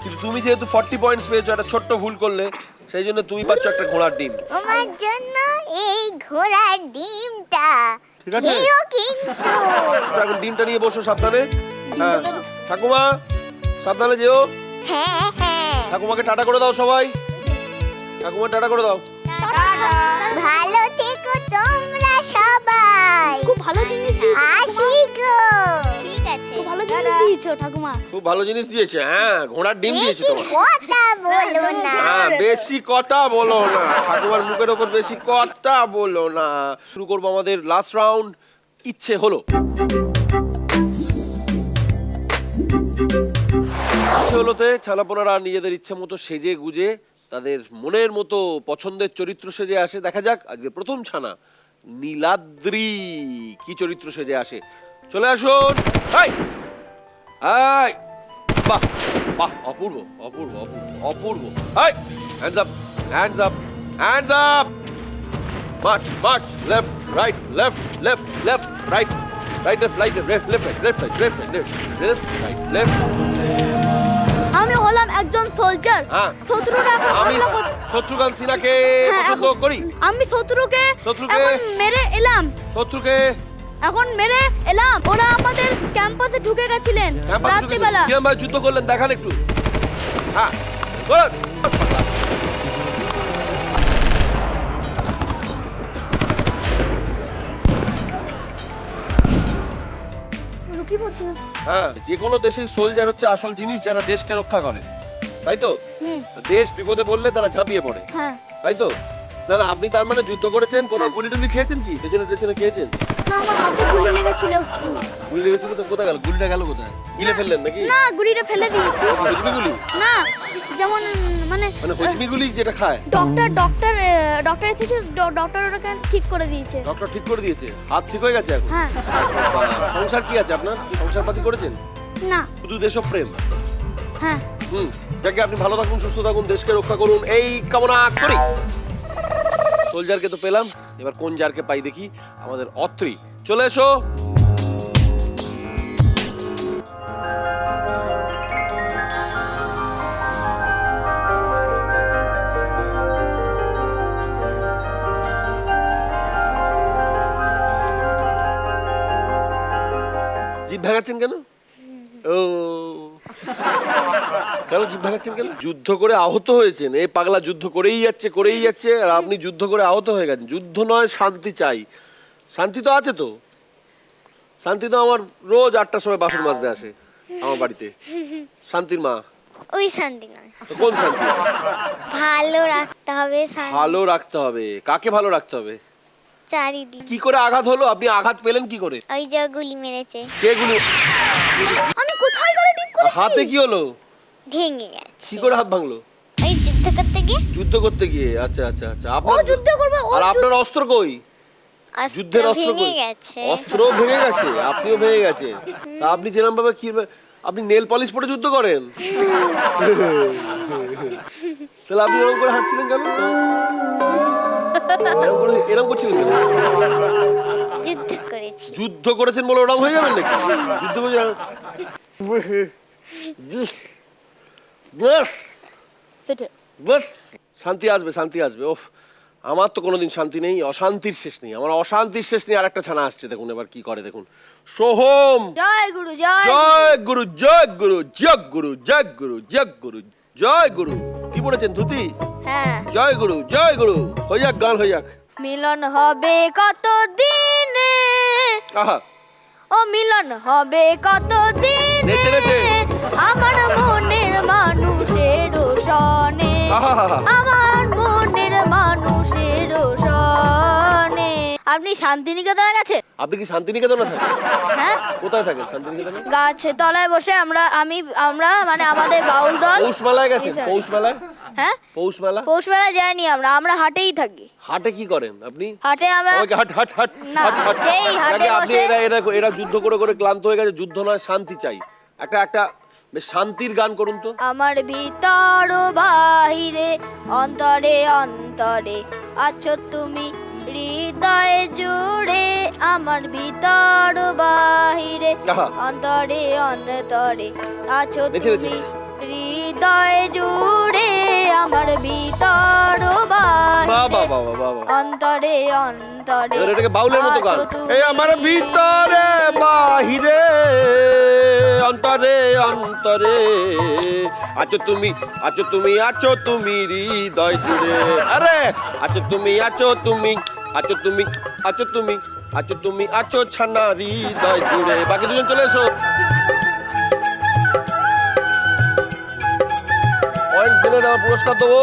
কিন্তু তুমি যেহেতু 40 পয়েন্টস পেয়েছো, একটা ছোট্ট ভুল করলে, সেই জন্য তুমি পাচ্ছ একটা ঘোড়ার ডিম। তোমার জন্য এই ঘোড়ার ডিমটা ঠিক আছে। খেও কিন্তু। তো এখন ডিমটা নিয়ে বসো সাবধানে। হ্যাঁ ঠাকুমা সাবধানে যেও। হ্যাঁ হ্যাঁ, ঠাকুমাকে টাটা করে দাও সবাই, ঠাকুমা টাটা করে দাও। ভালো থেকো তোমরা সবাই। খুব ভালো জিনিস দিয়েছো আসি গো। ঠিক আছে, খুব ভালো জিনিস দিয়েছো ঠাকুমা। খুব ভালো জিনিস দিয়েছে, হ্যাঁ ঘোড়ার ডিম দিয়েছে বেশি তোমার। কথা বলো না। হ্যাঁ বেশি কথা বলো না, ঠাকুমার মুখের ওপর বেশি কথা বলো না। শুরু করবো আমাদের লাস্ট রাউন্ড, ইচ্ছে হলো। ইচ্ছে হলোতে ছানাপোনারা নিজেদের ইচ্ছে মতো সেজে গুজে তাদের মনের মতো পছন্দের চরিত্র সেজে আসে। দেখা যাক আজকে প্রথম ছানা নীলাদ্রি কি চরিত্র সেজে আসে। চলে আসুন। এই এই বাহ বাহ, অপূর্ব অপূর্ব অপূর্ব অপূর্ব। এই hands up, hands up, hands up. March March, left right, left left left right, right left, right left, left right, left right, left right, left right, left. আমি হলাম একজন সোলজার। হ্যাঁ। শত্রুরা এখন আমি হামলা করছে। শত্রুঘ্ন সিনহাকে হ্যাঁ, পছন্দ এখন- করি। আমি শত্রুকে শত্রুকে- এখন মেরে এলাম। শত্রুকে এখন মেরে এলাম। ওরা আমাদের ক্যাম্পাসে ঢুকে গেছিলেন রাত্রিবেলা। কিরম ভাবে যুদ্ধ করলেন দেখান একটু। হ্যাঁ বলুন। লুকিয়ে পড়ছি। হ্যাঁ যে কোনো দেশের সোলজার হচ্ছে আসল জিনিস, যারা দেশকে রক্ষা করে, তাই তো? হুম, দেশ বিপদে পড়লে তারা ঝাঁপিয়ে পড়ে, হ্যাঁ। তাই তো? না না, আপনি তার মানে যুদ্ধ করেছেন, কোনো গুলি টুলি খেয়েছেন কি? পেছনে পেছনে খেয়েছেন? না, আমার হাতে গুলি লেগেছিল। গুলি লেগেছিল তো কোথায় গেল? গুলিটা গেল কোথায়? গিলে ফেললেন নাকি? না, গুলিটা ফেলে দিয়েছি। হুজমি গুলি? না, যেমন মানে মানে হুজমি গুলি যেটা খায়? ডক্টর এসেছে, ডক্টর ওটাকে ঠিক করে দিয়েছে। ডক্টর ঠিক করে দিয়েছে, হাত ঠিক হয়ে গেছে এখন? হ্যাঁ। সংসার কি আছে আপনার? সংসার পাতি করেছেন? না। শুধু দেশপ্রেম? হ্যাঁ। যাকে আপনি ভালো থাকুন, সুস্থ থাকুন, দেশকে রক্ষা করুন, এই কামনা করি। সোলজারকে তো পেলাম, এবার কোন জারকে পাই দেখি। আমাদের অত্রি চলে এসো। জিভ ভাঙাচ্ছেন কেন? ও কেন জিভ ভাঙাচ্ছেন কেন? যুদ্ধ করে আহত হয়েছেন, এই পাগলা যুদ্ধ করেই যাচ্ছে, আর আপনি যুদ্ধ করে আহত হয়ে গেছেন। যুদ্ধ নয়, শান্তি চাই। শান্তি তো আছে তো, শান্তি তো আমার রোজ 8টার সময় বাসন মাজতে আসে আমার বাড়িতে। শান্তির মা। ওই শান্তি নয়, তো কোন শান্তি? ভালো রাখতে হবে শান্তি। ভালো রাখতে হবে। কাকে ভালো রাখতে হবে? চারিদিক। কি করে আঘাত হলো? আপনি আঘাত পেলেন কি করে? ওই যে গুলি মেরেছে, কে গুলি? আমি কোথায় গেলে ঠিক করেছি? হাতে কি হলো? ভেঙে গেছে। কি করে হাত ভাঙলো? ওই যুদ্ধ করতে গিয়ে। যুদ্ধ করতে গিয়ে? আচ্ছা আচ্ছা আচ্ছা। ও আপনার যুদ্ধ করবে, ও আর আপনার অস্ত্র কই? যুদ্ধের অস্ত্র অস্ত্র ভেঙে কই? গেছে অস্ত্র ভেঙে গেছে, আপনিও ভেঙে গেছে। তা আপনি যেরকম ভাবে কি আপনি নেল পলিশ পরে যুদ্ধ করেন? তাহলে আপনি এরকম করে হাঁটছিলেন কেন? এরকম করছিলেন কেন? যুদ্ধ করেছি যুদ্ধ করেছেন বলে ওরকম হয়ে যাবেন নাকি? যুদ্ধ করে বাস শান্তি আসবে, শান্তি আসবে। ওফ, আমার তো কোনোদিন শান্তি নেই, অশান্তির শেষ নেই। আমার অশান্তির শেষ নেই। আর একটা ছানা আসছে, দেখুন এবার কি করে দেখুন। সোহম, জয় গুরু জয় জয় গুরু, জয় গুরু, জয় গুরু, জয় গুরু, জয় গুরু, জয় গুরু। কি পড়েছেন ধুতি? হ্যাঁ জয় গুরু, জয় গুরু। হয়ে যাক, গান হয়ে যাক। মিলন হবে কত দিনে, আহা, ও মিলন হবে কত দিনে, নেচে নেচে। আমার মনের মানুষের সনে, আহা, আমার মনের মানুষের সনে। আপনি শান্তিনিকেতনে গেছেন? আপনি কি শান্তিনিকেতনে থাকেন? হ্যাঁ, কোথায় থাকেন শান্তিনিকেতনে? গাছের তলায় বসে আমরা মানে আমাদের বাউল দল। পৌষ মেলায় গেছেন? জি, স্যার। পৌষ মেলায়? হ্যাঁ, পৌষ মেলা? পৌষ মেলায় যাইনি আমরা হাটেই থাকি। হাটে কি করেন আপনি? হাটে আমরা সবাইকে হাট হাট হাট না, হাট হাট। সেই হাটে নাকি আপনি বসে- এরা যুদ্ধ করে করে ক্লান্ত হয়ে গেছে? যুদ্ধ নয়, শান্তি চাই। একটা বেশ শান্তির গান করুন তো। আমার ভিতর বাহিরে অন্তরে অন্তরে আছো তুমি, হৃদয়ে জুড়ে আমার ভিতর বাহিরে আহা। অন্তরে অন্তরে আছো নেচে নেচে। তুমি, হৃদয়ে জুড়ে আমার ভিতর বাহ বাহিরে বাহ বাহ বাহ বাহ। অন্তরে অন্তরে এবার এটাকে বাউলের মতো গান। আছো তুমি। এই আমার ভিতরে বাহিরে অন্তরে অন্তরে আছো তুমি, আছো তুমি, আছো তুমি হৃদয় জুড়ে। আরে আছো তুমি, আছো তুমি, আছো তুমি, আছো তুমি, আছো তুমি, আছো ছানা হৃদয় জুড়ে। বাকি দুজন চলে এসো। পয়েন্ট জেনে দেওয়ার পুরস্কার দেবো।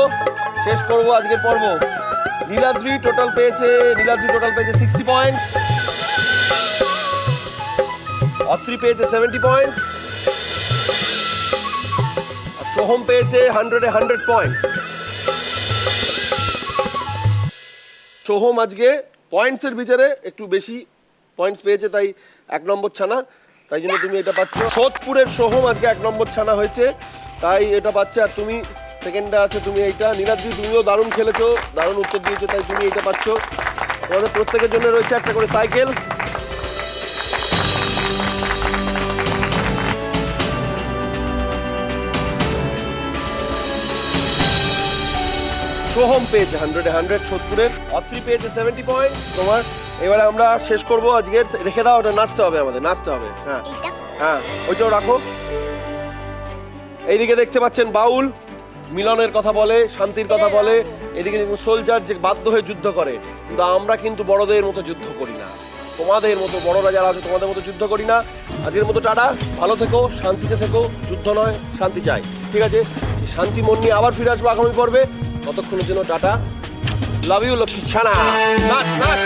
শেষ করবো আজকের পর্ব। নীলাদ্রি টোটাল পেয়েছে 60 পয়েন্টস। অত্রি পেয়েছে 70 পয়েন্টস। আর সোহম পেয়েছে 100 পয়েন্টস। সোহম আজকে পয়েন্টসের ভিতরে একটু বেশি পয়েন্টস পেয়েছে, তাই 1 নম্বর ছানা। তাই জন্য তুমি এটা পাচ্ছ। সোদপুরের সোহম আজকে 1 নম্বর ছানা হয়েছে, তাই এটা পাচ্ছে। আর তুমি সেকেন্ডে আছে, তুমি এইটা। নীলাদ্রি, তুমিও দারুণ খেলেছো, দারুণ উত্তর দিয়েছো, তাই তুমি এইটা পাচ্ছ। তোমাদের প্রত্যেকের জন্য রয়েছে একটা করে সাইকেল। সোহম পেয়েছে 100 সোদপুরের। অত্রি পেয়েছে 70 পয়েন্ট তোমার। এবারে আমরা শেষ করব আজকের। রেখে দাও, ওটা নাচতে হবে, আমাদের নাচতে হবে। হ্যাঁ এইটা হ্যাঁ, ওইটাও রাখো। এইদিকে দেখতে পাচ্ছেন বাউল মিলনের কথা বলে, শান্তির কথা বলে। এদিকে দেখুন সোলজার, যে বাধ্য হয়ে যুদ্ধ করে। কিন্তু আমরা কিন্তু বড়দের মতো যুদ্ধ করি না, তোমাদের মতো বড়রা যারা আছে তোমাদের মতো যুদ্ধ করি না। আজকের মতো টাটা, ভালো থেকো, শান্তিতে থেকো। যুদ্ধ নয়, শান্তি চাই, ঠিক আছে? শান্তি মন নিয়ে আবার ফিরে আসবো আগামী পর্বে। ততক্ষণের জন্য টাটা, লাভ ইউ লক্ষ্মী ছানা। নাচ নাচ।